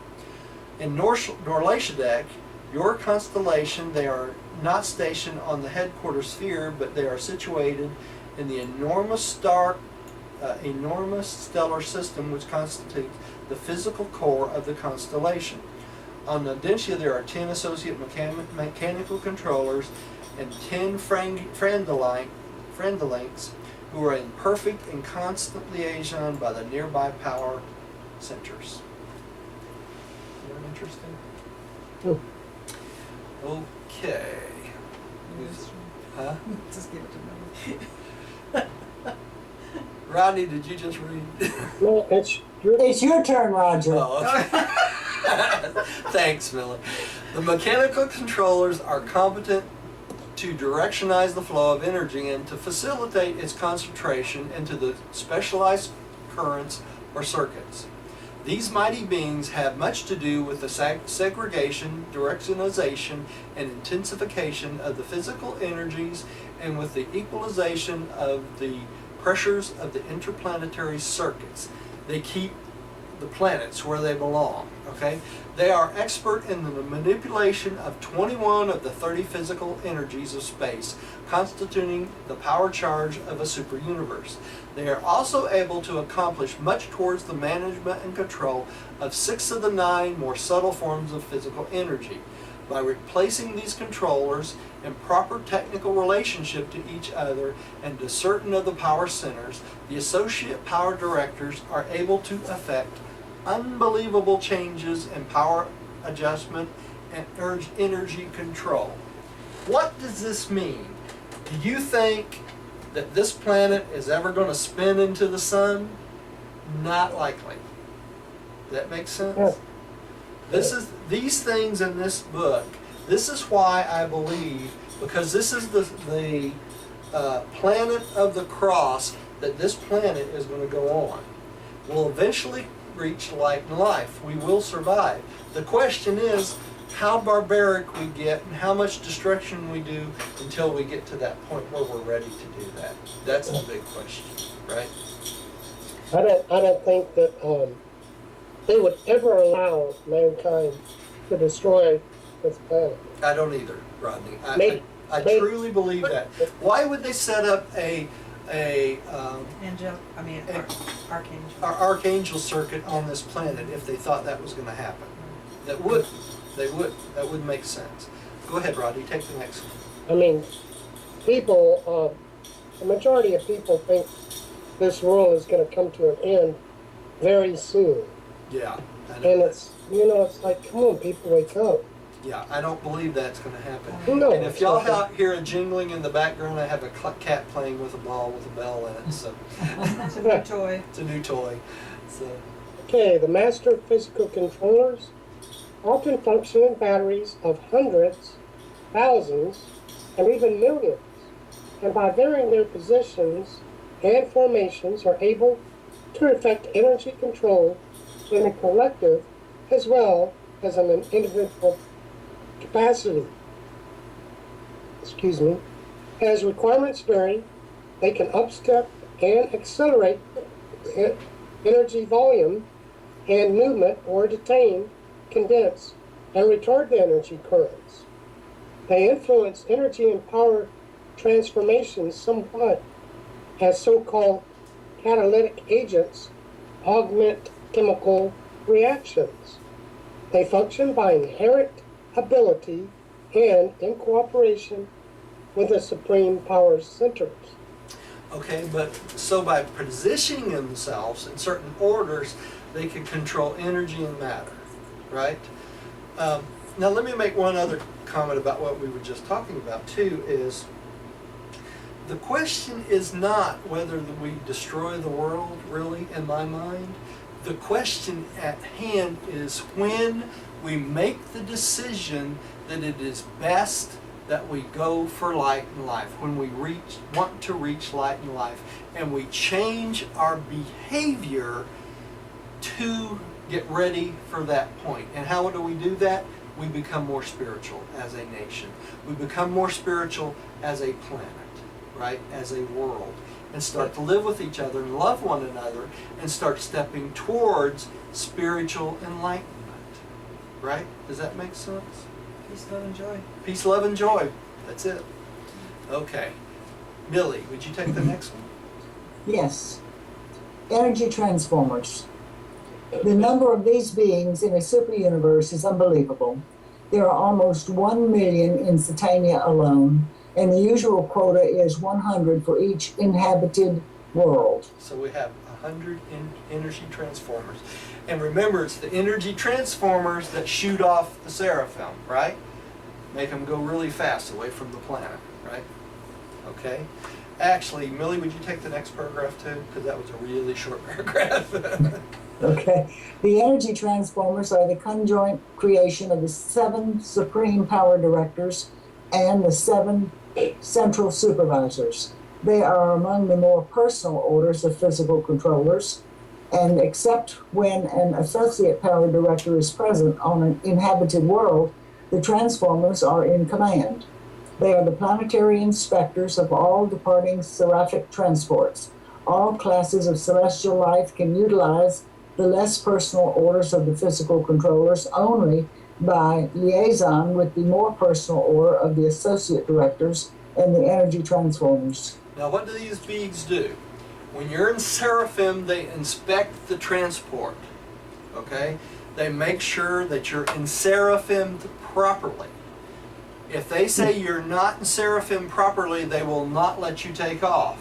In Norleshadek, your constellation, they are not stationed on the headquarters sphere, but they are situated in the enormous stellar system which constitutes the physical core of the constellation. On Adentia, there are 10 associate mechanical controllers and 10 Frandelinks who are in perfect and constant liaison by the nearby power centers. Isn't that interesting? Hmm. Okay. Huh? Just give it to me. Rodney, did you just read? No, it's your. It's your turn, Roger. Oh, okay. Thanks, Miller. The mechanical controllers are competent to directionize the flow of energy and to facilitate its concentration into the specialized currents or circuits. These mighty beings have much to do with the segregation, directionization, and intensification of the physical energies and with the equalization of the pressures of the interplanetary circuits. They keep the planets where they belong, okay? They are expert in the manipulation of 21 of the 30 physical energies of space, constituting the power charge of a superuniverse. They are also able to accomplish much towards the management and control of 6 of the 9 more subtle forms of physical energy. By replacing these controllers in proper technical relationship to each other and to certain of the power centers, the associate power directors are able to effect unbelievable changes in power adjustment and energy control. What does this mean? Do you think that this planet is ever going to spin into the sun? Not likely. That makes sense? Yeah. These things in this book, this is why I believe, because this is the planet of the cross that this planet is going to go on. We'll eventually reach light and life. We will survive. The question is how barbaric we get and how much destruction we do until we get to that point where we're ready to do that. That's the big question, right? I don't think that they would ever allow mankind to destroy this planet. I don't either, Rodney. Maybe. I truly believe that. Why would they set up a Archangel. archangel circuit on this planet if they thought that was going to happen? That would. They would. That would make sense. Go ahead, Rodney. Take the next one. I mean, people, the majority of people think this world is going to come to an end very soon. Yeah. I know. And it's, it's like, come on, people, wake up. Yeah, I don't believe that's going to happen. No, And if it's y'all not. hear a jingling in the background, I have a cat playing with a ball with a bell in it. So That's a new toy. it's a new toy. So Okay, the master physical controllers often function in batteries of hundreds, thousands, and even millions, and by varying their positions and formations are able to effect energy control in a collective as well as in an individual capacity. As requirements vary, they can upstep and accelerate energy volume and movement or detain, condense, and retard the energy currents. They influence energy and power transformations somewhat as so-called catalytic agents augment chemical reactions. They function by inherent ability and in cooperation with the supreme power centers. okay, but so by positioning themselves in certain orders, they can control energy and matter, right? Now let me make one other comment about what we were just talking about too, is the question is not whether we destroy the world, really, in my mind. The question at hand is when we make the decision that it is best that we go for light and life, when we want to reach light and life, and we change our behavior to get ready for that point. And how do we do that? We become more spiritual as a nation. We become more spiritual as a planet, right? As a world. And start to live with each other and love one another and start stepping towards spiritual enlightenment. Right? Does that make sense? Peace, love, and joy. Peace, love, and joy. That's it. Okay. Millie, would you take the next one? Yes. Energy transformers. The number of these beings in a super universe is unbelievable. There are almost 1 million in Satania alone, and the usual quota is 100 for each inhabited world. So we have 100 energy transformers. And remember, it's the energy transformers that shoot off the seraphim, right? Make them go really fast away from the planet, right? Okay. Actually, Millie, would you take the next paragraph too? Because that was a really short paragraph. Okay. The energy transformers are the conjoint creation of the 7 supreme power directors and the 7 central supervisors. They are among the more personal orders of physical controllers, and except when an associate power director is present on an inhabited world, the transformers are in command. They are the planetary inspectors of all departing seraphic transports. All classes of celestial life can utilize the less personal orders of the physical controllers only by liaison with the more personal order of the associate directors and the energy transformers. Now, what do these beings do? When you're in Seraphim, they inspect the transport, okay? They make sure that you're in Seraphim properly. If they say you're not in Seraphim properly, they will not let you take off.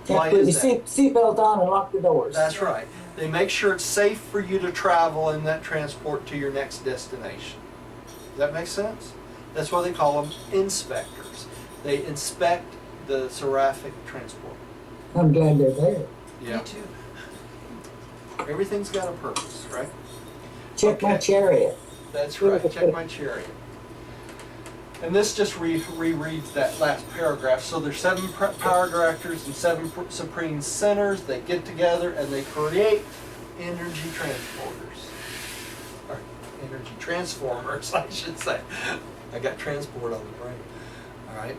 Why Put your is that? seatbelt on and lock the doors. That's right. They make sure it's safe for you to travel in that transport to your next destination. Does that make sense? That's why they call them inspectors. They inspect the seraphic transport. I'm glad they're there. Yeah. Me too. Everything's got a purpose, right? Check my Okay. chariot. That's right. Check my chariot. And this just rereads that last paragraph. So there's 7 power directors and 7 supreme centers. They get together and they create energy transporters. Or energy transformers, I should say. I got transport on the brain. All right.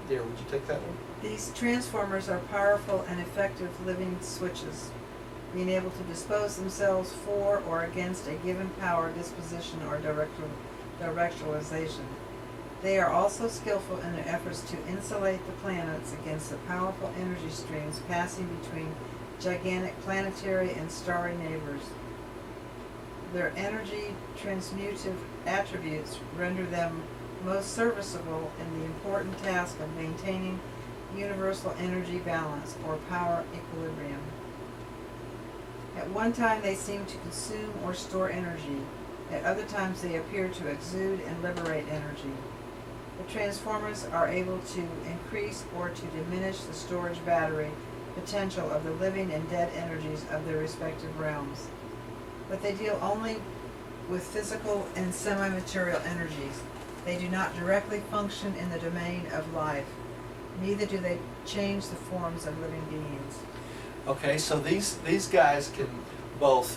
There, would you take that one? These transformers are powerful and effective living switches, being able to dispose themselves for or against a given power, disposition, or directionalization. They are also skillful in their efforts to insulate the planets against the powerful energy streams passing between gigantic planetary and starry neighbors. Their energy transmutive attributes render them most serviceable in the important task of maintaining universal energy balance or power equilibrium. At one time they seem to consume or store energy. At other times they appear to exude and liberate energy. The transformers are able to increase or to diminish the storage battery potential of the living and dead energies of their respective realms. But they deal only with physical and semi-material energies. They do not directly function in the domain of life. Neither do they change the forms of living beings. Okay, so these guys can both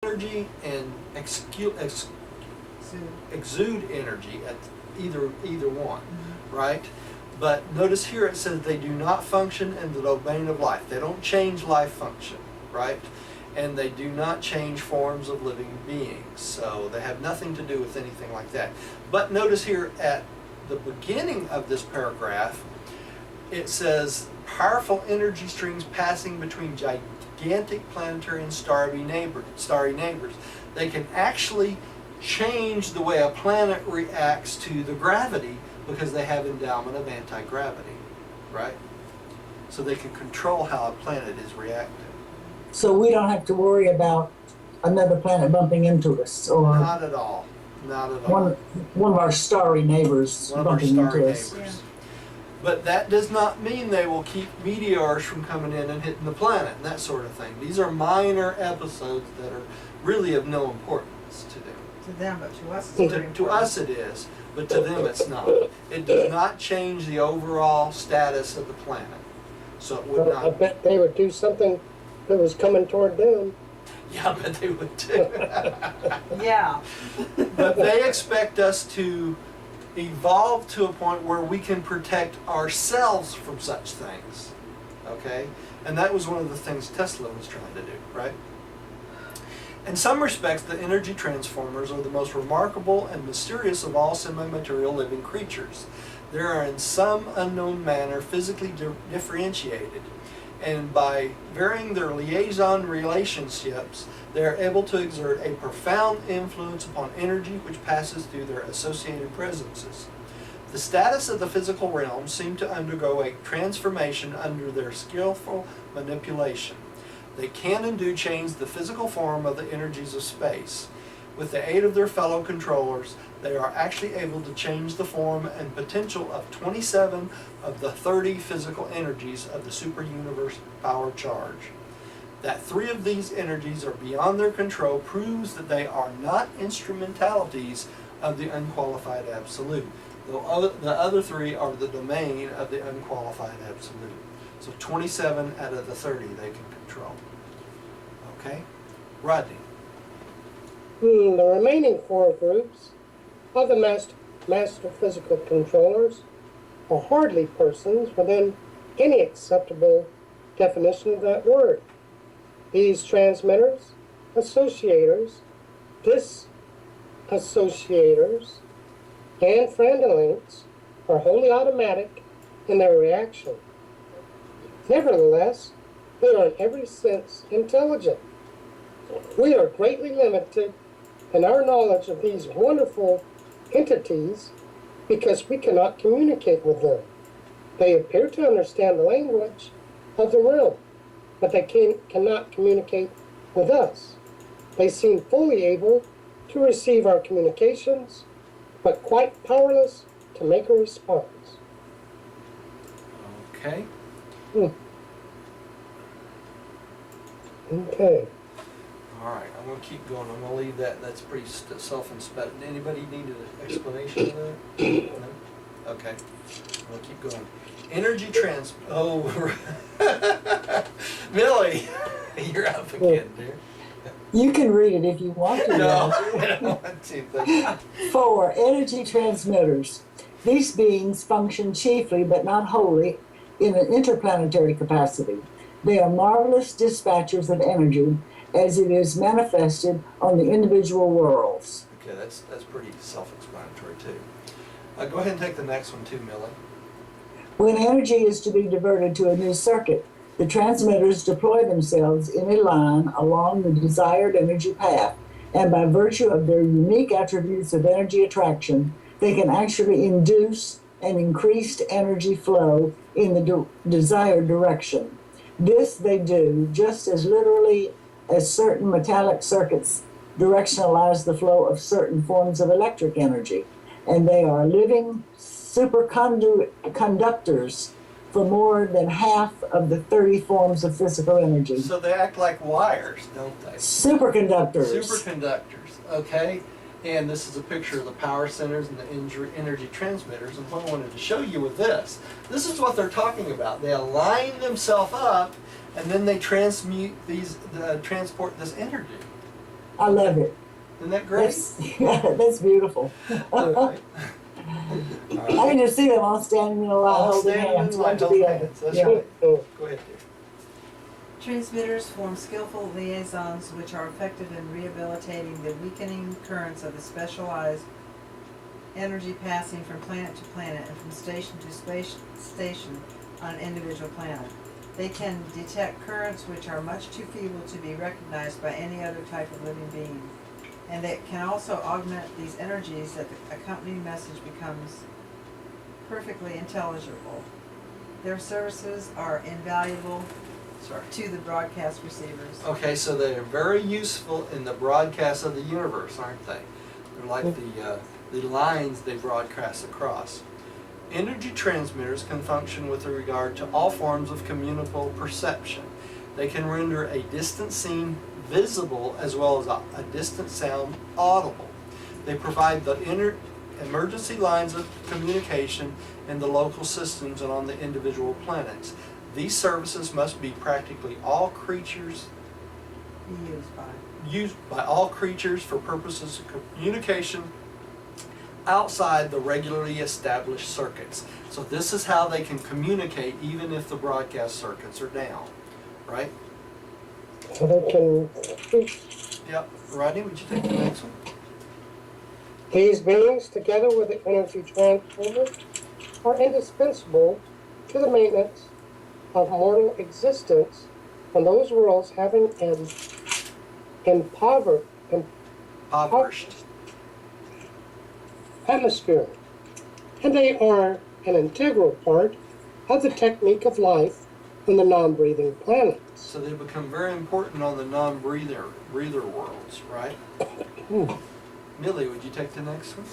energy and exude energy at either one, right? But notice here it says they do not function in the domain of life. They don't change life function, right? And they do not change forms of living beings. So they have nothing to do with anything like that. But notice here at the beginning of this paragraph, it says powerful energy streams passing between gigantic planetary and starry neighbors. They can actually change the way a planet reacts to the gravity because they have endowment of anti-gravity, right? So they can control how a planet is reacting. So we don't have to worry about another planet bumping into us or Not at all. Not at all. one of our starry neighbors One of our bumping starry into us. neighbors. But that does not mean they will keep meteors from coming in and hitting the planet and that sort of thing. These are minor episodes that are really of no importance to them. To them, but to us it's very important. To us it is, but to them it's not. It does not change the overall status of the planet. So it would Well, I not. bet they would do something that was coming toward them. Yeah, but they would too. Yeah. But they expect us to evolve to a point where we can protect ourselves from such things. Okay? And that was one of the things Tesla was trying to do, right? In some respects, the energy transformers are the most remarkable and mysterious of all semi-material living creatures. They are in some unknown manner physically differentiated, and by varying their liaison relationships, they are able to exert a profound influence upon energy which passes through their associated presences. The status of the physical realm seemed to undergo a transformation under their skillful manipulation. They can and do change the physical form of the energies of space. With the aid of their fellow controllers, they are actually able to change the form and potential of 27 of the 30 physical energies of the superuniverse power charge. That 3 of these energies are beyond their control proves that they are not instrumentalities of the unqualified absolute. The other 3 are the domain of the unqualified absolute. So 27 out of the 30 they can control. Okay? Rodney. The remaining 4 groups of the master physical controllers are hardly persons within any acceptable definition of that word. These transmitters, associators, disassociators, and friend-links are wholly automatic in their reaction. Nevertheless, they are in every sense intelligent. We are greatly limited in our knowledge of these wonderful entities because we cannot communicate with them. They appear to understand the language of the realm, but they cannot communicate with us. They seem fully able to receive our communications, but quite powerless to make a response. Okay. Okay. All right, I'm going to keep going. I'm going to leave that. That's pretty self-inspired. Anybody need an explanation of that? No? Okay. I'm going to keep going. Energy Oh, Millie, you're up again, dear. You can read it if you want to. No, I don't want to. Thank you. 4. Energy transmitters. These beings function chiefly, but not wholly, in an interplanetary capacity. They are marvelous dispatchers of energy as it is manifested on the individual worlds. Okay, that's pretty self-explanatory too. Go ahead and take the next one too, Millie. When energy is to be diverted to a new circuit, the transmitters deploy themselves in a line along the desired energy path, and by virtue of their unique attributes of energy attraction, they can actually induce an increased energy flow in the desired direction. This they do just as literally as certain metallic circuits directionalize the flow of certain forms of electric energy, and they are living superconductors for more than half of the 30 forms of physical energy. So they act like wires, don't they? Superconductors. Superconductors, okay? And this is a picture of the power centers and the energy transmitters. And what I wanted to show you with this is what they're talking about. They align themselves up, and then they transport this energy. I love it. Isn't that great? That's beautiful. All right. I can just see them all standing in a line All holding standing in hands, line, one to holding the other. hands. That's Yeah. right. Oh, Go ahead, dear. Transmitters form skillful liaisons which are effective in rehabilitating the weakening currents of the specialized energy passing from planet to planet and from station to station on an individual planet. They can detect currents which are much too feeble to be recognized by any other type of living being. And they can also augment these energies that the accompanying message becomes perfectly intelligible. Their services are invaluable Sorry. to the broadcast receivers. Okay, so they're very useful in the broadcast of the universe, aren't they? They're like the lines they broadcast across. Energy transmitters can function with regard to all forms of communicable perception. They can render a distant scene visible as well as a distant sound audible. They provide the emergency lines of communication in the local systems and on the individual planets. These services must be practically all creatures used by all creatures for purposes of communication outside the regularly established circuits. So this is how they can communicate even if the broadcast circuits are down, right? So they can. Yep. Rodney, would you take the next one? These beings, together with the energy transformer, are indispensable to the maintenance of mortal existence on those worlds having an Impoverished. atmosphere, and they are an integral part of the technique of life on the non-breathing planets. So they become very important on the non-breather worlds, right? Millie, would you take the next one?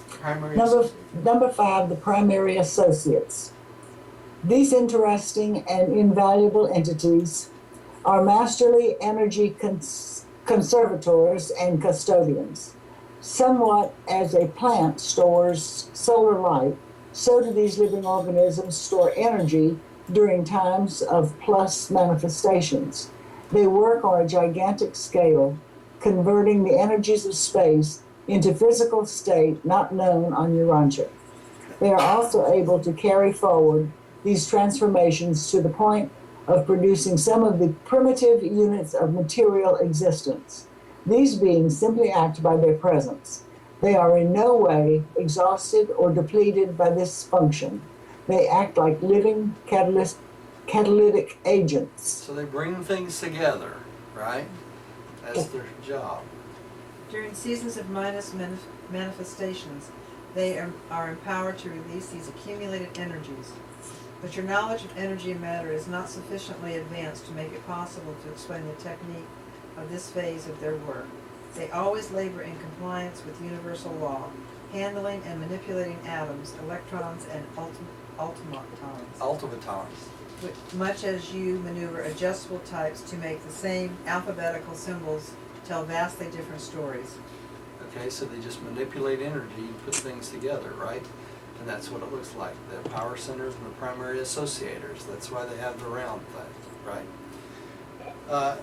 Primary Number 5, the primary associates. These interesting and invaluable entities are masterly energy conservators and custodians. Somewhat as a plant stores solar light, so do these living organisms store energy during times of plus manifestations. They work on a gigantic scale, converting the energies of space into physical state not known on Urantia. They are also able to carry forward these transformations to the point of producing some of the primitive units of material existence. These beings simply act by their presence. They are in no way exhausted or depleted by this function. They act like living catalytic agents. So they bring things together, right? That's their job. During seasons of Midas manifestations, they are empowered to release these accumulated energies. But your knowledge of energy and matter is not sufficiently advanced to make it possible to explain the technique of this phase of their work. They always labor in compliance with universal law, handling and manipulating atoms, electrons, and Ultimatons. much as you maneuver adjustable types to make the same alphabetical symbols tell vastly different stories. Okay, so they just manipulate energy and put things together, right? And that's what it looks like. The power centers and the primary associators. That's why they have the round thing, right?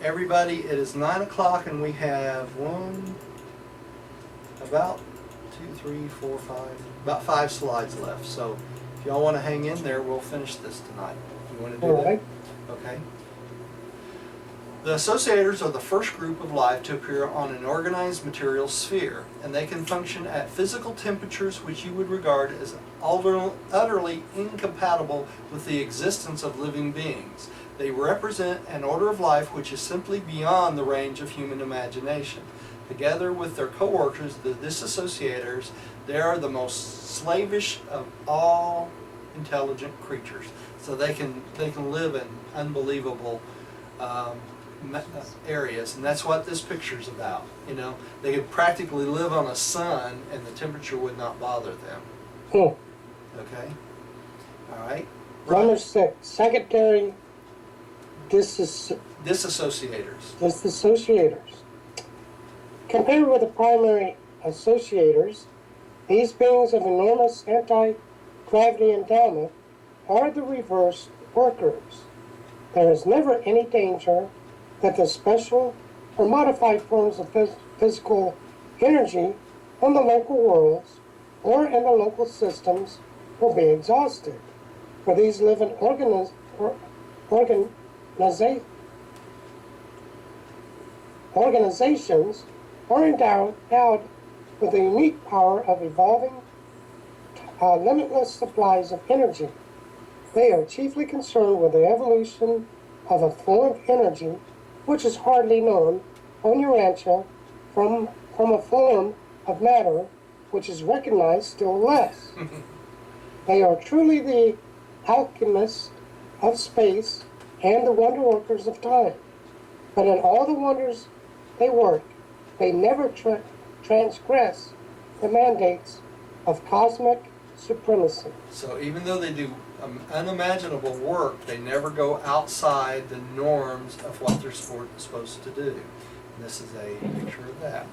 Everybody, it is 9 o'clock and we have about 5 slides left. So if y'all want to hang in there, we'll finish this tonight. You want to do All that? right. Okay. The associators are the first group of life to appear on an organized material sphere, and they can function at physical temperatures which you would regard as utterly incompatible with the existence of living beings. They represent an order of life which is simply beyond the range of human imagination. Together with their co-workers, the disassociators, they are the most slavish of all intelligent creatures. So they can live in unbelievable areas, and that's what this picture's about. You know, they could practically live on a sun and the temperature would not bother them. Okay? All right? Number 6, secondary Disassociators. disassociators. Compared with the primary associators, these beings of enormous anti-gravity endowment are the reverse workers. There is never any danger that the special or modified forms of physical energy on the local worlds or in the local systems will be exhausted. For these living organizations are endowed with the unique power of evolving limitless supplies of energy. They are chiefly concerned with the evolution of a form of energy which is hardly known on Urantia from a form of matter which is recognized still less. They are truly the alchemists of space and the wonder workers of time. But in all the wonders they work, they never transgress the mandates of cosmic supremacy. So even though they do unimaginable work, they never go outside the norms of what they're supposed to do. And this is a picture of that.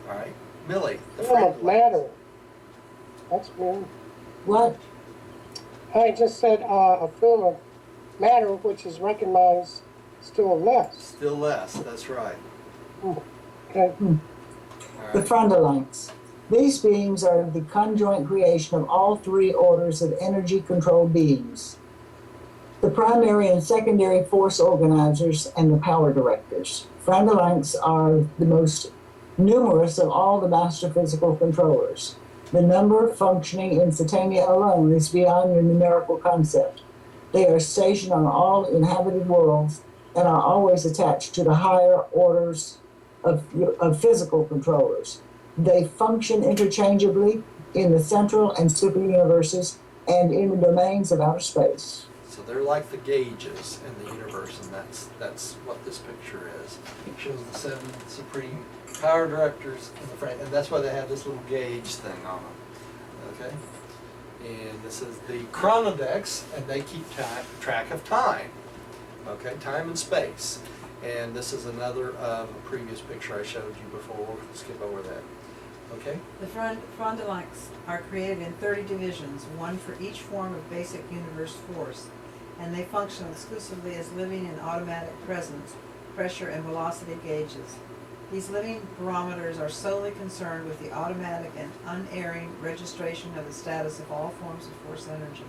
All right, Millie, the Form Frank of matter. That's weird. What? I just said a form of matter which is recognized still less. Still less, that's right. Okay. All The right. Frondalinks. These beings are the conjoint creation of all three orders of energy controlled beings: the primary and secondary force organizers and the power directors. Frondalinks are the most numerous of all the master physical controllers. The number functioning in Satania alone is beyond your numerical concept. They are stationed on all inhabited worlds and are always attached to the higher orders of physical controllers. They function interchangeably in the central and super universes and in the domains of outer space. So they're like the gauges in the universe, and that's what this picture is. It shows the 7 supreme power directors in the front, and that's why they have this little gauge thing on them. Okay? And this is the chronodex, and they keep track of time. Okay, time and space. And this is another of a previous picture I showed you before. We'll skip over that. Okay? The Frondalinks are created in 30 divisions, one for each form of basic universe force, and they function exclusively as living and automatic presence, pressure, and velocity gauges. These living barometers are solely concerned with the automatic and unerring registration of the status of all forms of force energy.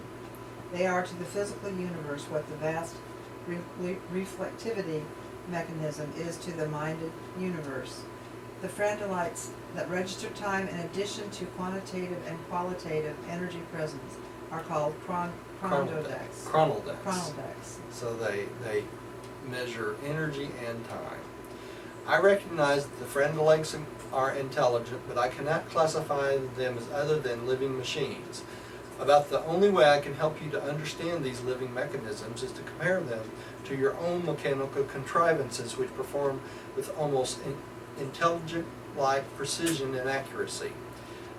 They are to the physical universe what the vast reflectivity mechanism is to the minded universe. The Frondalinks that register time in addition to quantitative and qualitative energy presence are called chronodex. Chronodex. So they measure energy and time. I recognize that the Frondalinks are intelligent, but I cannot classify them as other than living machines. About the only way I can help you to understand these living mechanisms is to compare them to your own mechanical contrivances, which perform with almost intelligent-like precision and accuracy.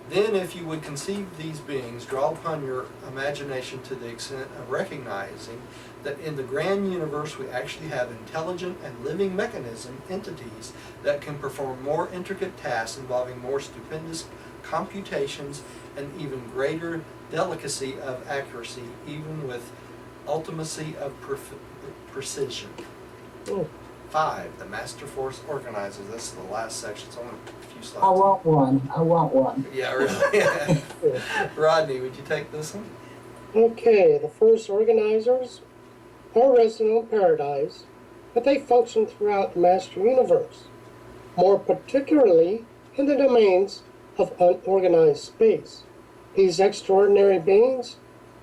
Then, if you would conceive these beings, draw upon your imagination to the extent of recognizing that in the grand universe we actually have intelligent and living mechanism entities that can perform more intricate tasks involving more stupendous computations and even greater delicacy of accuracy, even with ultimacy of precision. 5, the Master Force Organizers. This is the last section. It's only a few slides. I want one. I want one. Yeah, really. Rodney, would you take this one? Okay, the force organizers are resident on Paradise, but they function throughout the master universe, more particularly in the domains of unorganized space. These extraordinary beings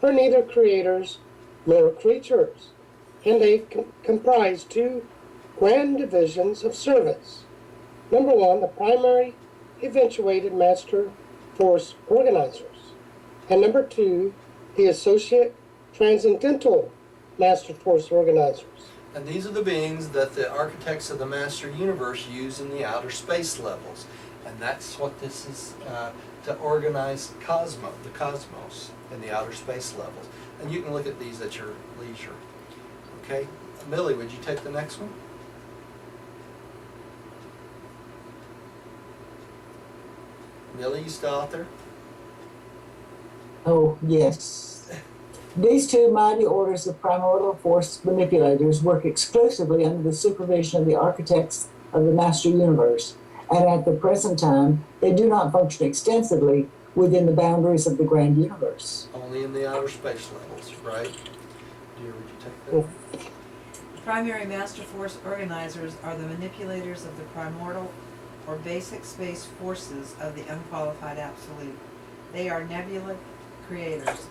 are neither creators nor creatures, and they comprise 2 grand divisions of service. Number 1, the primary eventuated master force organizers, and number 2, the associate transcendental master force organizers. And these are the beings that the architects of the Master Universe use in the outer space levels. And that's what this is to organize the cosmos in the outer space levels. And you can look at these at your leisure. Okay? Millie, would you take the next one? Millie, you still out there? Oh, yes. These 2 mighty orders of primordial force manipulators work exclusively under the supervision of the architects of the Master Universe, and at the present time, they do not function extensively within the boundaries of the grand universe. Only in the outer space levels, right? Dear, would you take that? The primary master force organizers are the manipulators of the primordial or basic space forces of the unqualified absolute. They are nebula creators.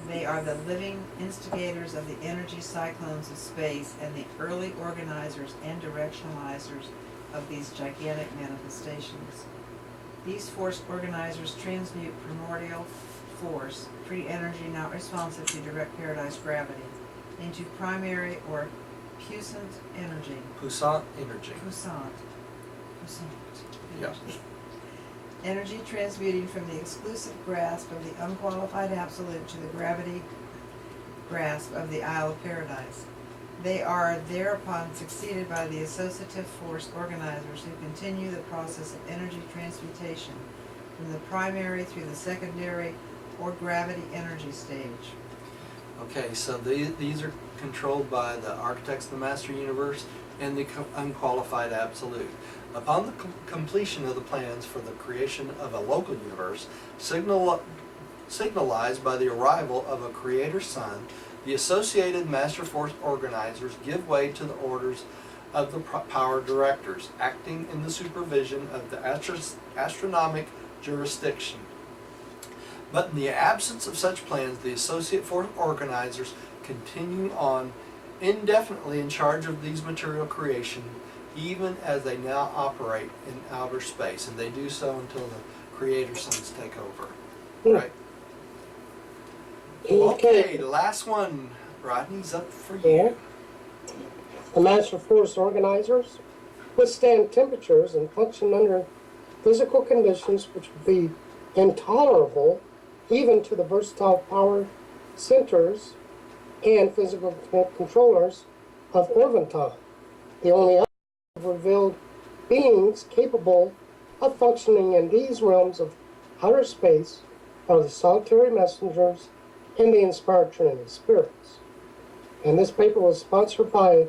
They are the living instigators of the energy cyclones of space and the early organizers and directionalizers of these gigantic manifestations. These force organizers transmute primordial force, free energy not responsive to direct paradise gravity, into primary or puissant energy. Puissant energy. Puissant. Yeah. energy transmuting from the exclusive grasp of the unqualified absolute to the gravity grasp of the Isle of Paradise. They are thereupon succeeded by the associative force organizers who continue the process of energy transmutation from the primary through the secondary or gravity energy stage. Okay, so these are controlled by the architects of the Master Universe and the unqualified absolute. Upon the completion of the plans for the creation of a local universe, signalized by the arrival of a creator sun, the associated Master Force organizers give way to the orders of the power directors, acting in the supervision of the astronomic jurisdiction. But in the absence of such plans, the associate force organizers continue on indefinitely in charge of these material creation, even as they now operate in outer space, and they do so until the creator suns take over. Right? Okay, the last one, Rodney's up for Yeah. you. The Master Force organizers withstand temperatures and function under physical conditions which would be intolerable even to the versatile power centers and physical controllers of Orvonton. The only other revealed beings capable of functioning in these realms of outer space are the solitary messengers and the inspired Trinity spirits. And this paper was sponsored by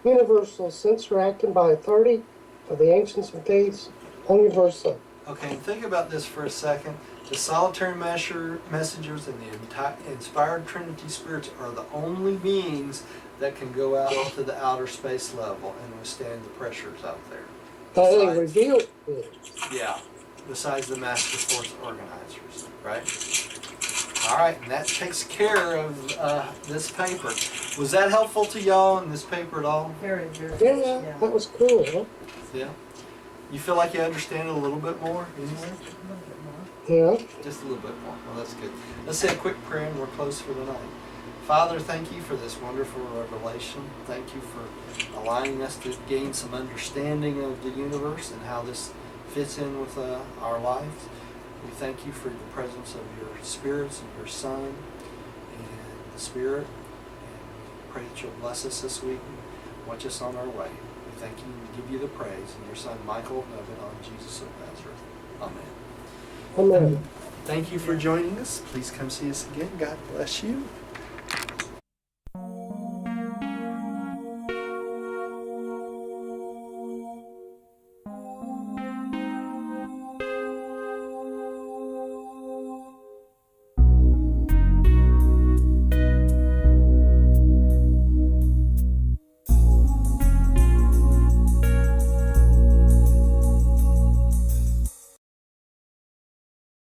Universal Censor Acting by authority of the Ancients of Days, Universal. Okay, and think about this for a second. The solitary messengers and the inspired Trinity spirits are the only beings that can go out to the outer space level and withstand the pressures out there. They Besides- revealed it. Yeah, besides the Master Force organizers, right? All right, and that takes care of this paper. Was that helpful to y'all in this paper at all? Very, very Yeah, that was cool, huh? Yeah? You feel like you understand it a little bit more anyway? A little bit more. Yeah. Just a little bit more. Well, that's good. Let's say a quick prayer and we're closed for the night. Father, thank you for this wonderful revelation. Thank you for allowing us to gain some understanding of the universe and how this fits in with our lives. We thank you for the presence of your spirits and your Son and the Spirit. And we pray that you'll bless us this week and watch us on our way. We thank you and give you the praise in your Son, Michael, of it on Jesus of Nazareth. Amen. Amen. Thank you for joining us. Please come see us again. God bless you.